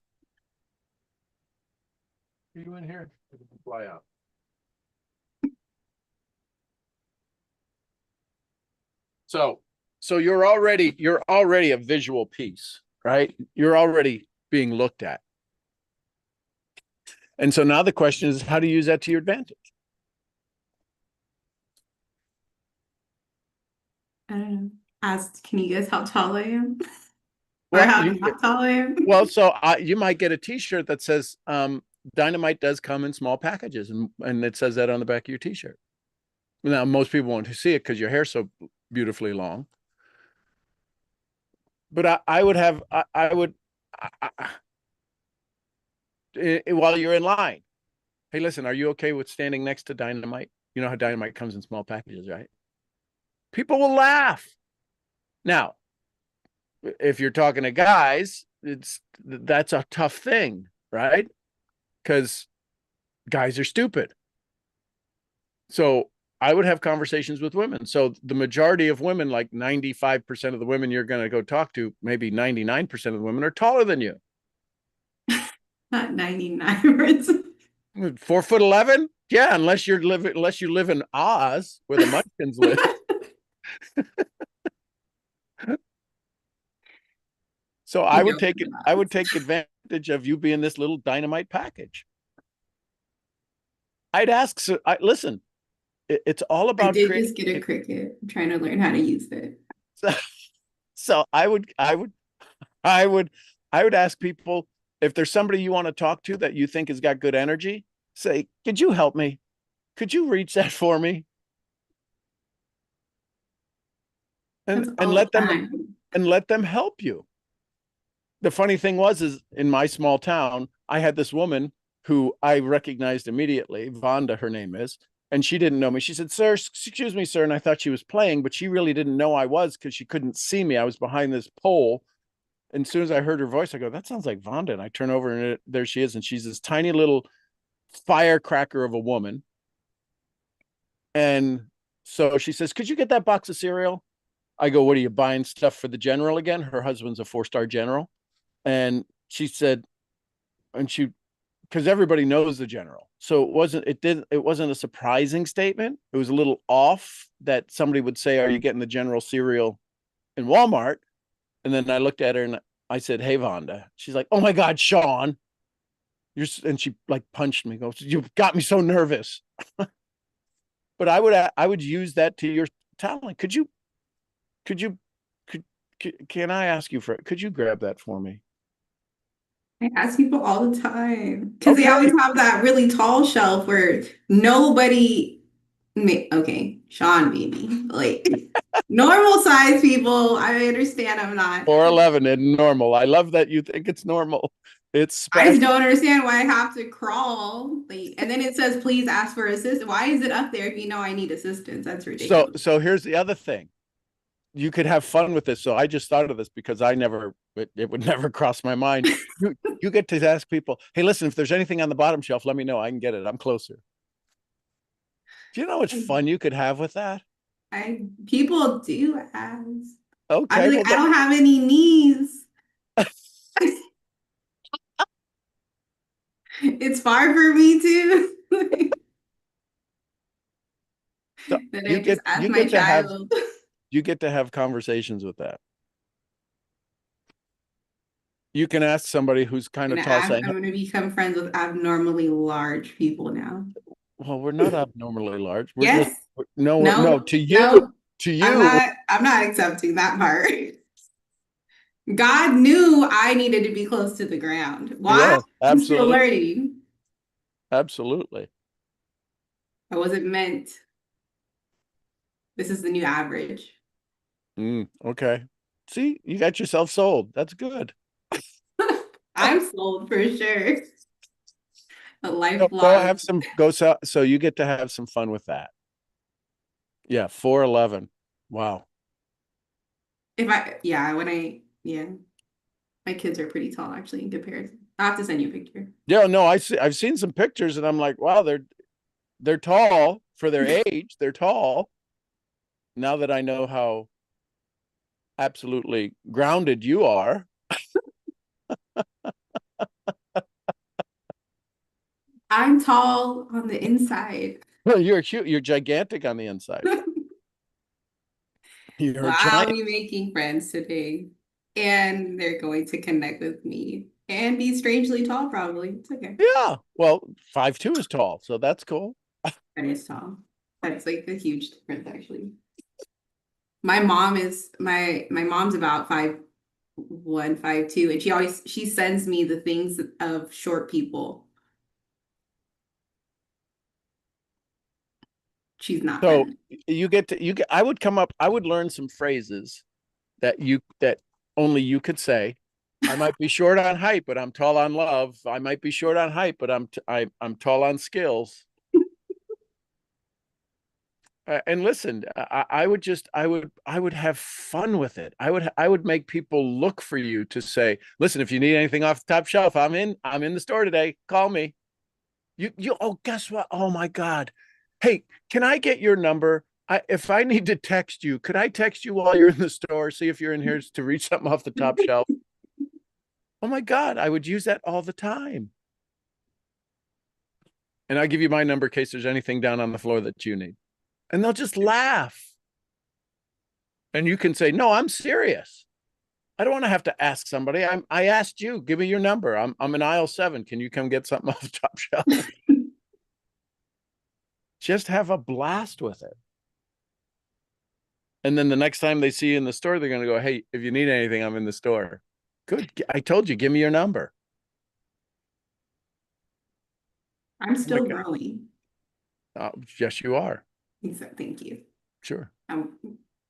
you in here? Fly out. So you're already a visual piece, right? You're already being looked at. And so now the question is how to use that to your advantage. I don't know. Can you guess how tall I am? Or Well, how not tall I am? well, so you might get a T-shirt that says Dynamite does come in small packages, and it says that on the back of your T-shirt. Now, most people won't see it because your hair's so beautifully long. But I would have, while you're in line, hey, listen, are you okay with standing next to Dynamite? You know how Dynamite comes in small packages, right? People will laugh. Now, if you're talking to guys, that's a tough thing, right? Because guys are stupid. So I would have conversations with women. So the majority of women, like 95% of the women you're going to go talk to, maybe 99% of the women are taller than you. Not 99%. 4'11"? Yeah, unless you live in Oz where the Munchkins live. So I would take advantage of you being this little Dynamite package. I'd ask, listen, it's all about I did just get a Cricut. I'm trying to learn how to use it. So I would ask people, if there's somebody you want to talk to that you think has got good energy, say, could you help me? Could you reach that for me? And let them help you. The funny thing is in my small town, I had this woman who I recognized immediately, Vonda, her name is, and she didn't know me. She said, "Sir, excuse me, sir." And I thought she was playing, but she really didn't know I was because she couldn't see me. I was behind this pole. And as soon as I heard her voice, I go, that sounds like Vonda. And I turn over and there she is. And she's this tiny little firecracker of a woman. And so she says, could you get that box of cereal? I go, what are you buying stuff for the general again? Her husband's a 4-star general. And she said, because everybody knows the general. So it wasn't a surprising statement. It was a little off that somebody would say, are you getting the general cereal in Walmart? And then I looked at her and I said, hey, Vonda. She's like, oh my God, Sean. And she like punched me, goes, you got me so nervous. But I would use that to your talent. Can I ask you could you grab that for me? I ask people all the time because they Okay. always have that really tall shelf where nobody okay, Sean maybe. Like normal size people, I understand I'm not. 4'11" and normal. I love that you think it's normal. It's I just special. don't understand why I have to crawl. Like, and then it says, please ask for assistance. Why is it up there if you know I need assistance? That's ridiculous. So here's the other thing. You could have fun with this. So I just thought of this because it would never cross my mind. You get to ask people, hey, listen, if there's anything on the bottom shelf, let me know. I can get it. I'm closer. Do you know how much fun you could have with that? People do ask. Okay. I'd be like, I don't have any knees. It's far for me too. So Then I just ask my child. You get to have conversations with that. You can ask somebody who's kind of tall saying, I'm going to become friends with abnormally large people now. well, we're not abnormally large. We're Yes. no, to you. No, to you. I'm not accepting that part. God knew I needed to be close to the ground. Why? Yes, I'm still absolutely. learning. Absolutely. I wasn't meant. This is the new average. Okay. See, you got yourself sold. That's good. I'm sold for sure. A lifelong. So you get to have some fun with that. Yeah, 4'11". Wow. My kids are pretty tall actually in comparison. I'll have to send you a picture. Yeah, no, I've seen some pictures and I'm like, wow, they're tall for their age. They're tall. Now that I know how absolutely grounded you are. I'm tall on the inside. You're gigantic on the inside. You're I'll be making friends today, and they're going to connect with me and be strangely tall, probably. It's okay. Yeah. Well, 5'2" is tall, so that's cool. That is tall. That's like a huge difference, actually. My mom's about 5'1", 5'2", and she sends me the things of short people. She's not. So I would learn some phrases that only you could say. I might be short on height, but I'm tall on love. I might be short on height, but I'm tall on skills. And listen, I would have fun with it. I would make people look for you to say, listen, if you need anything off the top shelf, I'm in the store today. Call me. Oh, guess what? Oh my God. Hey, can I get your number? If I need to text you, could I text you while you're in the store? See if you're in here to reach something off the top shelf. Oh my God, I would use that all the time. And I'll give you my number in case there's anything down on the floor that you need. And they'll just laugh. And you can say, no, I'm serious. I don't want to have to ask somebody. I asked you, give me your number. I'm in aisle 7. Can you come get something off the top shelf? Just have a blast with it. And then the next time they see you in the store, they're going to go, hey, if you need anything, I'm in the store. Good. I told you, give me your number. I'm still growing. Yes, you are. Thank you. Sure. I'm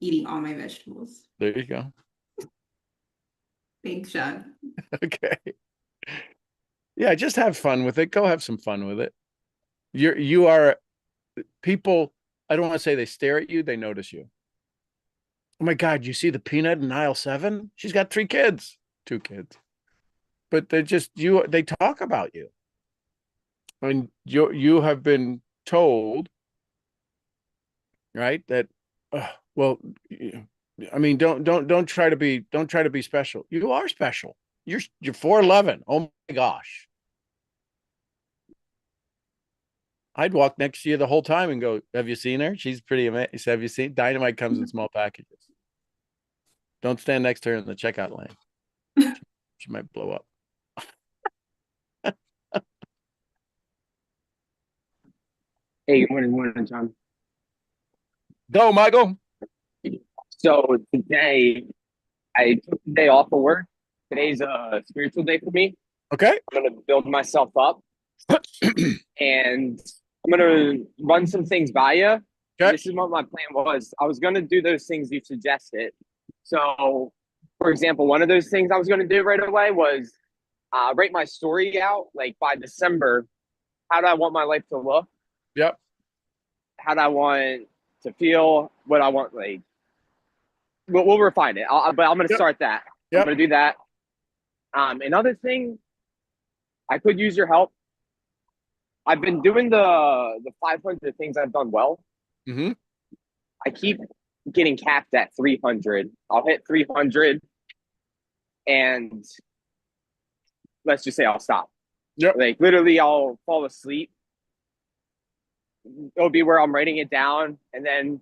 eating all my vegetables. There you go. Thanks, Sean. Okay. Yeah, just have fun with it. Go have some fun with it. You are people, I don't want to say they stare at you, they notice you. Oh my God, you see the peanut in aisle 7? She's got 3 kids, 2 kids. But they talk about you. I mean, you have been told, right, that, well, I mean, don't try to be special. You are special. You're 4'11". Oh my gosh. I'd walk next to you the whole time and go, have you seen her? She's pretty amazing. Have you seen Dynamite comes in small packages. Don't stand next to her in the checkout lane. She might blow up. Hey, good morning, John. Go, Michael. So today I took the day off of work. Today's a spiritual day for me. Okay. I'm gonna build myself up and I'm gonna run some things by you. Okay. This is what my plan was. I was gonna do those things you suggested. So, for example, one of those things I was gonna do right away was write my story out. Like by December, how do I want my life to look? Yep. How do I want to feel? What I want, like. We'll refine it. But I'm going to start that. Yep. I'm going to do that. Another thing, I could use your help. I've been doing the 500 things I've done well. Mm-hmm. I keep getting capped at 300. I'll hit 300, and let's just say I'll stop. Yep. Like literally, I'll fall asleep. It'll be where I'm writing it down, and then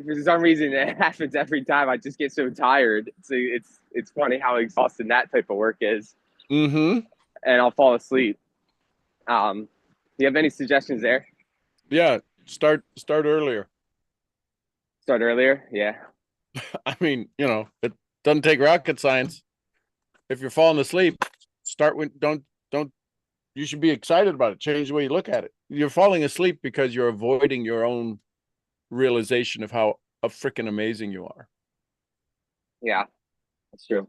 for some reason it happens every time. I just get so tired. So it's funny how exhausting that type of work is. Mm-hmm. And I'll fall asleep. Do you have any suggestions there? Yeah. Start earlier. Start earlier? Yeah. I mean, it doesn't take rocket science. If you're falling asleep, start when don't you should be excited about it. Change the way you look at it. You're falling asleep because you're avoiding your own realization of how freaking amazing you are. Yeah, that's true.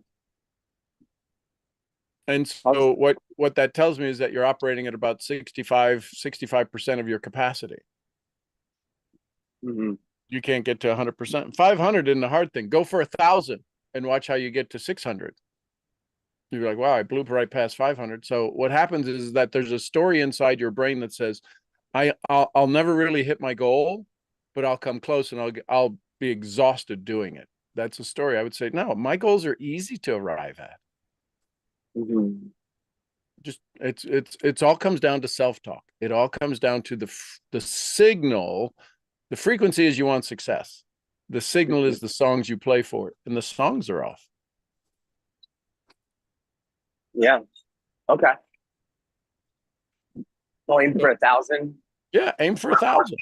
And so what that tells me is that you're operating at about 65% of your capacity. Mm-hmm. You can't get to 100%. 500 isn't the hard thing. Go for 1,000 and watch how you get to 600. You're like, wow, I blew right past 500. So what happens is that there's a story inside your brain that says, I'll never really hit my goal, but I'll come close and I'll be exhausted doing it. That's a story. I would say, no, my goals are easy to arrive at. Mm-hmm. Just it's all comes down to self-talk. It all comes down to the signal. The frequency is you want success. The signal is the songs you play for it, and the songs are off. Yeah. Okay. I'll aim for 1,000. Yeah, aim for 1,000.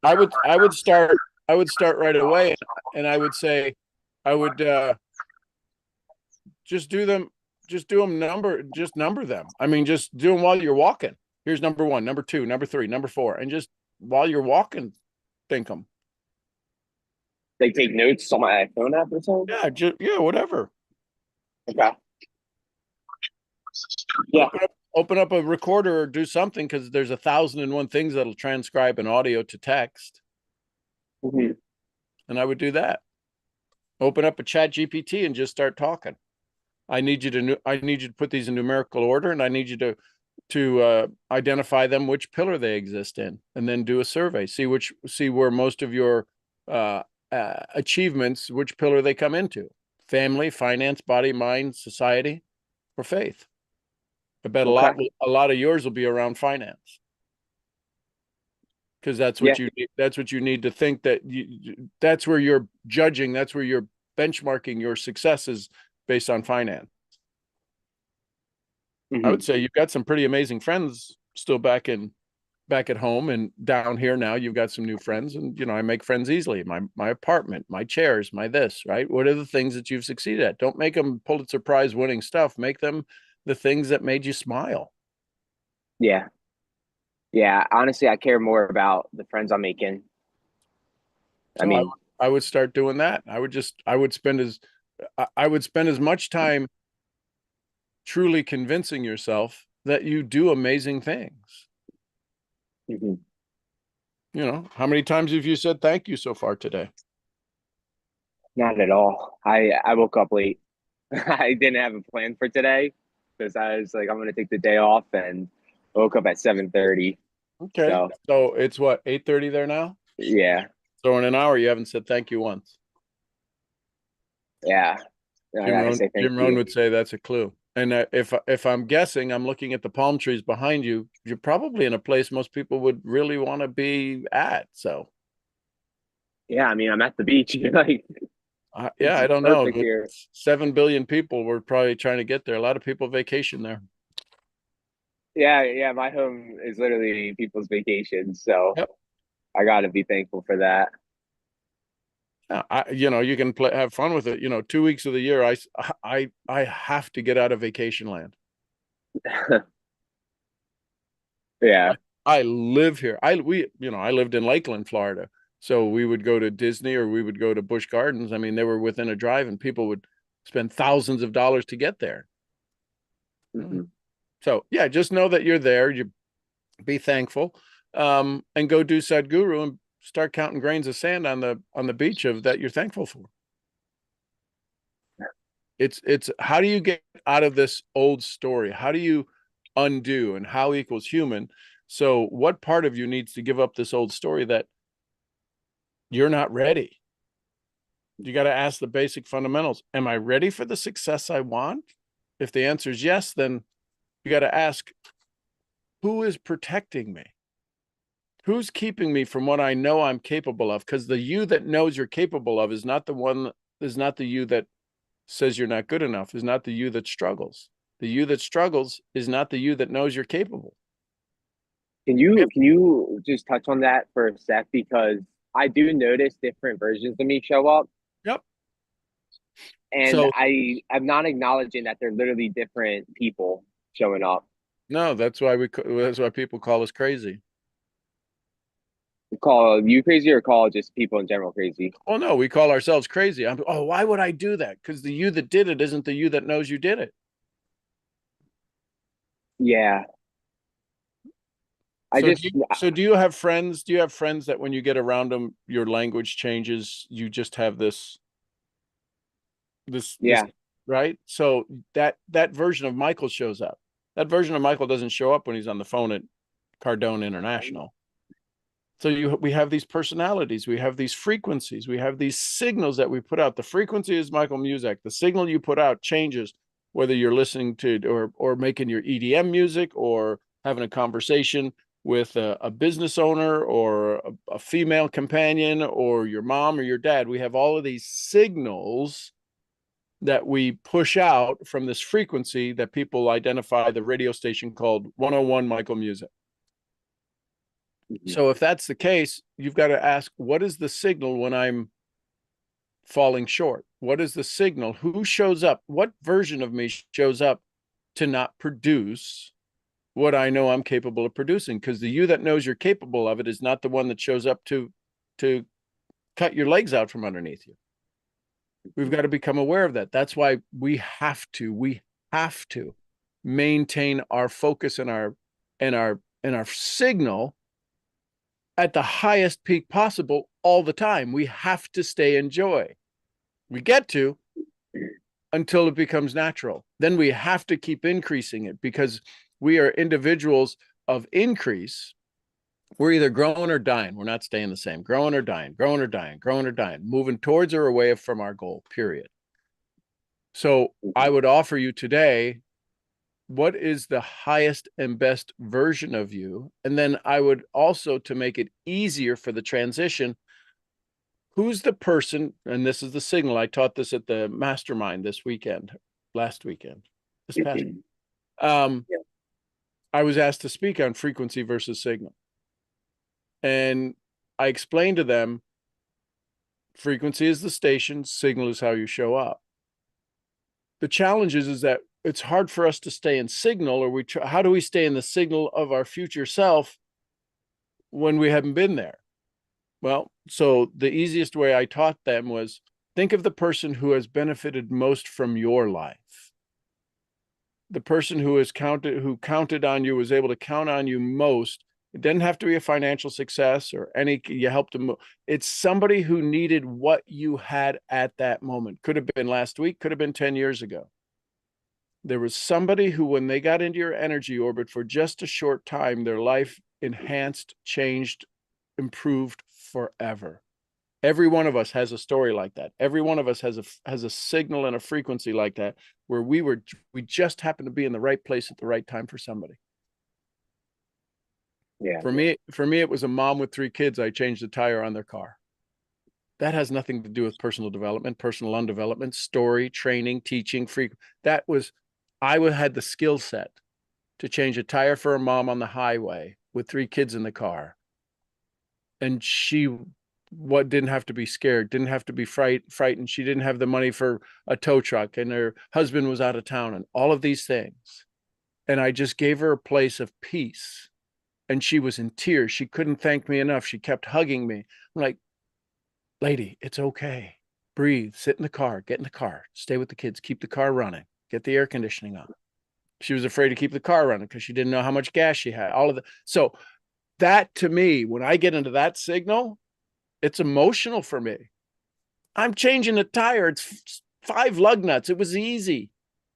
I would start right away, and I would say, I would just do them number them. I mean, just do them while you're walking. Here's number 1, number 2, number 3, number 4, and just while you're walking, think them. Like take notes on my phone app or something? Yeah, whatever. Okay. Yeah. Open up a recorder or do something, because there's 1,001 things that'll transcribe an audio to text. Mm-hmm. And I would do that. Open up a Chat GPT and just start talking. I need you to put these in numerical order, and I need you to identify them, which pillar they exist in, and then do a survey. See where most of your achievements, which pillar they come into: family, finance, body, mind, society, or faith. I bet a lot of yours will be around finance, because that's what you need to think, that's where you're judging, that's where you're benchmarking your successes based on finance. Mm-hmm. I would say you've got some pretty amazing friends still back at home, and down here now you've got some new friends, and I make friends easily. My apartment, my chairs, my this, right? What are the things that you've succeeded at? Don't make them Pulitzer Prize winning stuff. Make them the things that made you smile. Yeah. Yeah. Honestly, I care more about the friends I'm making. I would start doing that. I would spend as much time truly convincing yourself that you do amazing things. Mm-hmm. How many times have you said thank you so far today? Not at all. I woke up late. I didn't have a plan for today, because I was like, I'm going to take the day off, and I woke up at 7:30. Okay. So it's what, 8:30 there now? Yeah. So in an hour, you haven't said thank you once. Yeah. I gotta say thank Jim Rohn you. would say that's a clue. And if I'm guessing, I'm looking at the palm trees behind you. You're probably in a place most people would really want to be at. So Yeah, I mean, I'm at the beach. Like, yeah, it's I don't know. perfect here. 7 billion people were probably trying to get there. A lot of people vacation there. Yeah, my home is literally people's vacations, so Yep. I gotta be thankful for that. You can have fun with it. 2 weeks of the year, I have to get out of vacation land. Yeah. I live here. I lived in Lakeland, Florida. So we would go to Disney or we would go to Busch Gardens. I mean, they were within a drive and people would spend thousands of dollars to get there. Mhm. So yeah, just know that you're there. You be thankful, and go do Sadhguru and start counting grains of sand on the beach of that you're thankful for. It's how do you get out of this old story? How do you undo, and how equals human? So what part of you needs to give up this old story that you're not ready? You got to ask the basic fundamentals. Am I ready for the success I want? If the answer is yes, then you got to ask, who is protecting me? Who's keeping me from what I know I'm capable of? Because the you that knows you're capable of is not the you that says you're not good enough, is not the you that struggles. The you that struggles is not the you that knows you're capable. Can you just touch on that for a sec? Because I do notice different versions of me show up. Yep. And So I'm not acknowledging that they're literally different people showing up. no, that's why people call us crazy. Call you crazy or call just people in general crazy? Oh no, we call ourselves crazy. Why would I do that? Because the you that did it isn't the you that knows you did it. Yeah. So do you have friends? Do you have friends that when you get around them, your language changes? You just have this, yeah. right? So that version of Michael shows up. That version of Michael doesn't show up when he's on the phone at Cardone International. So we have these personalities, we have these frequencies, we have these signals that we put out. The frequency is Michael Muzak. The signal you put out changes whether you're listening to or making your EDM music or having a conversation with a business owner or a female companion or your mom or your dad. We have all of these signals that we push out from this frequency that people identify the radio station called 101 Michael Muzak. So if that's the case, you've got to ask, what is the signal when I'm falling short? What is the signal? Who shows up? What version of me shows up to not produce what I know I'm capable of producing? Because the you that knows you're capable of it is not the one that shows up to cut your legs out from underneath you. We've got to become aware of that. That's why we have to maintain our focus and our signal at the highest peak possible all the time. We have to stay in joy. We get to until it becomes natural. Then we have to keep increasing it because we are individuals of increase. We're either growing or dying. We're not staying the same. Growing or dying, growing or dying, growing or dying, moving towards or away from our goal, period. So I would offer you today, what is the highest and best version of you? And then I would also, to make it easier for the transition, who's the person, and this is the signal. I taught this at the mastermind this past weekend. I was asked to speak on frequency versus signal. And I explained to them, frequency is the station, signal is how you show up. The challenge is that it's hard for us to stay in signal, or how do we stay in the signal of our future self when we haven't been there? Well, so the easiest way I taught them was, think of the person who has benefited most from your life. The person who counted on you, was able to count on you most. It didn't have to be a financial success or you helped them. It's somebody who needed what you had at that moment. Could have been last week, could have been 10 years ago. There was somebody who, when they got into your energy orbit for just a short time, their life enhanced, changed, improved forever. Every one of us has a story like that. Every one of us has a signal and a frequency like that, where we just happened to be in the right place at the right time for somebody. Yeah. For me, it was a mom with 3 kids. I changed the tire on their car. That has nothing to do with personal development, personal undevelopment, story, training, teaching, I had the skill set to change a tire for a mom on the highway with 3 kids in the car. And she didn't have to be scared, didn't have to be frightened. She didn't have the money for a tow truck, and her husband was out of town, and all of these things. And I just gave her a place of peace. And she was in tears. She couldn't thank me enough. She kept hugging me. I'm like, lady, it's okay. Breathe, sit in the car, get in the car, stay with the kids, keep the car running, get the air conditioning on. She was afraid to keep the car running because she didn't know how much gas she had. All of the so that, to me, when I get into that signal, it's emotional for me. I'm changing the tire. It's 5 lug nuts. It was easy.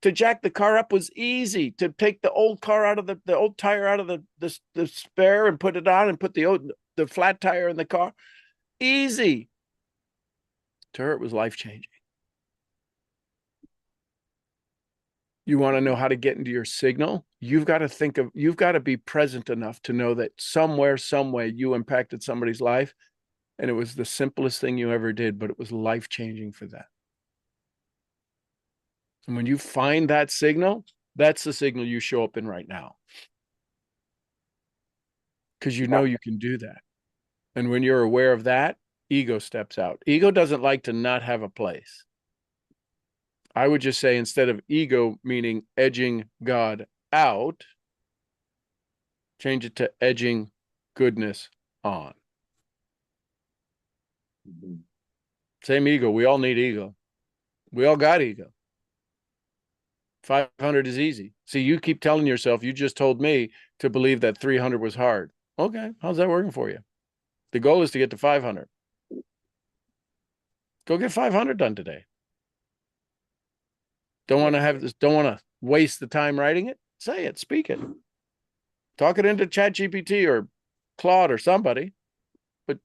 To jack the car up was easy. To take the old car out of the old tire out of the spare and put it on and put the flat tire in the car, easy. To her, it was life-changing. You want to know how to get into your signal? You've got to be present enough to know that somewhere, some way, you impacted somebody's life, and it was the simplest thing you ever did, but it was life-changing for them. And when you find that signal, that's the signal you show up in right now. Because you know you can do that. And when you're aware of that, ego steps out. Ego doesn't like to not have a place. I would just say, instead of ego meaning edging God out, change it to edging goodness on. Same ego. We all need ego. We all got ego. 500 is easy. See, you keep telling yourself, you just told me to believe that 300 was hard. Okay, how's that working for you? The goal is to get to 500. Go get 500 done today. Don't want to waste the time writing it? Say it, speak it. Talk it into ChatGPT or Claude or somebody, but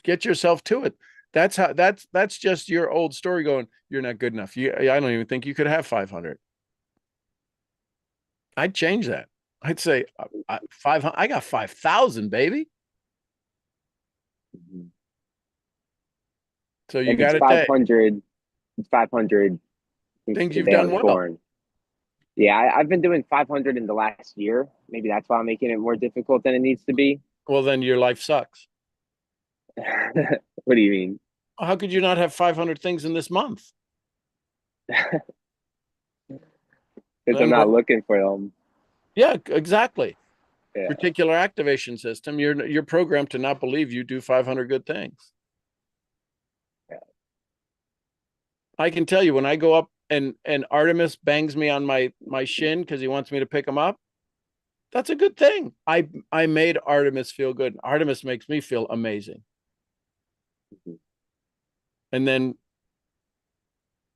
get yourself to it. That's just your old story going, you're not good enough. I don't even think you could have 500. I'd change that. I'd say 500. I got 5,000, baby. So you got it. 500. It's 500 things you've done well. Born. Yeah, I've been doing 500 in the last year. Maybe that's why I'm making it more difficult than it needs to be. Well, then your life sucks. What do you mean? How could you not have 500 things in this month? Because I'm not looking for them. Yeah, exactly. Yeah. Reticular activation system. You're programmed to not believe you do 500 good things. Yeah. I can tell you, when I go up and Artemis bangs me on my shin because he wants me to pick him up, that's a good thing. I made Artemis feel good. Artemis makes me feel amazing. Mm-hmm. And then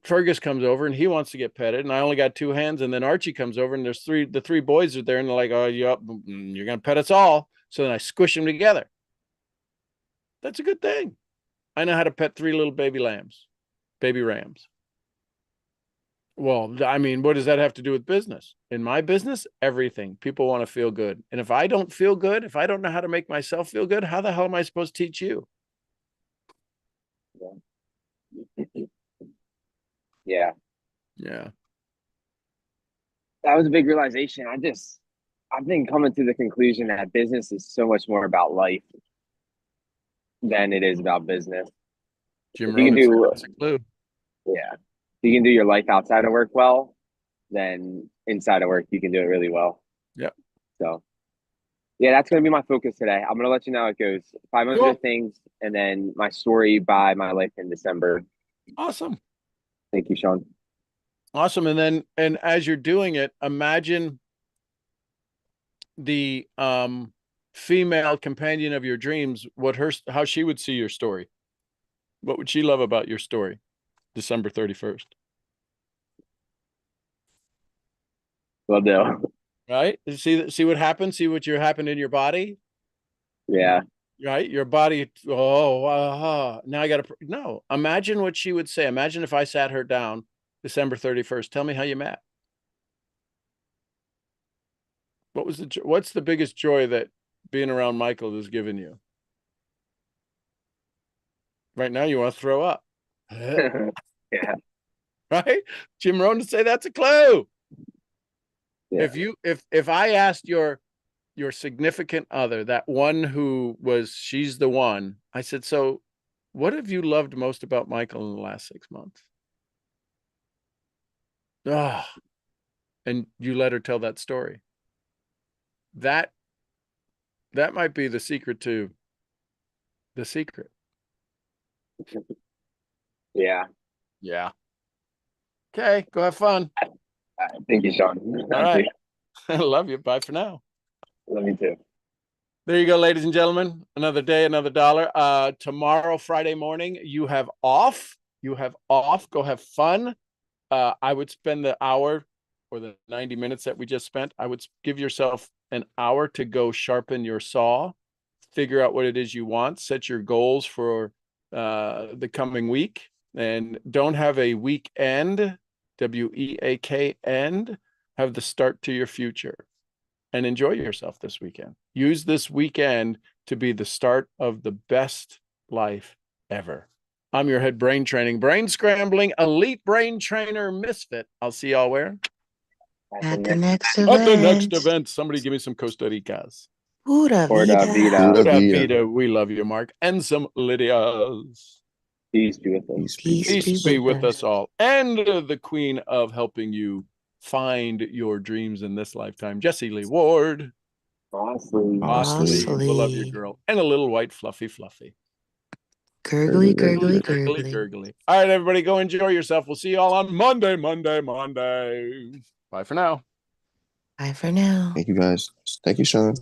Fergus comes over and he wants to get petted, and I only got 2 hands. And then Archie comes over and the 3 boys are there, and they're like, "Oh, you're gonna pet us all." So then I squish them together. That's a good thing. I know how to pet 3 little baby rams. Well, I mean, what does that have to do with business? In my business, everything. People want to feel good. And if I don't feel good, if I don't know how to make myself feel good, how the hell am I supposed to teach you? Yeah. Yeah. That was a big realization. I've been coming to the conclusion that business is so much more about life than it is about business. Jim Rohn, that's a clue. Yeah. If you can do your life outside of work well, then inside of work you can do it really well. Yep. So yeah, that's going to be my focus today. I'm going to let you know how it goes. 500 things, and then my story by my life in December. Awesome. Thank you, Sean. Awesome. And as you're doing it, imagine the female companion of your dreams, how she would see your story. What would she love about your story? December 31st. Will do. Right? See what happens? See what happened in your body? Yeah. right? Your body. Oh, now I got to. No, imagine what she would say. Imagine if I sat her down December 31st. Tell me how you met. What's the biggest joy that being around Michael has given you? Right now, you want to throw up. Yeah. Right? Jim Rohn to say that's a clue. Yeah. If I asked your significant other, that one who was, she's the one, I said, so what have you loved most about Michael in the last 6 months? Oh, and you let her tell that story. That might be the secret to the secret. Yeah. Yeah. Okay, go have fun. Thank you, Sean. All right. I love you. Bye for now. Love you too. There you go, ladies and gentlemen. Another day, another dollar. Tomorrow, Friday morning, you have off. You have off. Go have fun. I would spend the hour or the 90 minutes that we just spent. I would give yourself an hour to go sharpen your saw, figure out what it is you want, set your goals for the coming week, and don't have a weekend, WEAK end, have the start to your future. And enjoy yourself this weekend. Use this weekend to be the start of the best life ever. I'm your head brain training, brain scrambling, elite brain trainer, misfit. I'll see y'all where? At the next At event. the next event. Somebody give me some Costa Ricas. Pura Pura vida. vida. Pura Pura vida. vida. We love you, Mark. And some Lydias. Peace be with us. Peace be with us all. And the queen of helping you find your dreams in this lifetime, Jessie Lee Ward. Awesome. Awesome. We love you, Awesome. girl. And a little white fluffy. Gurgly, gurgly, Gurgly, gurgly. gurgly. All right, everybody, go enjoy yourself. We'll see you all on Monday. Bye for now. Bye for now. Thank you guys. Thank you, Sean.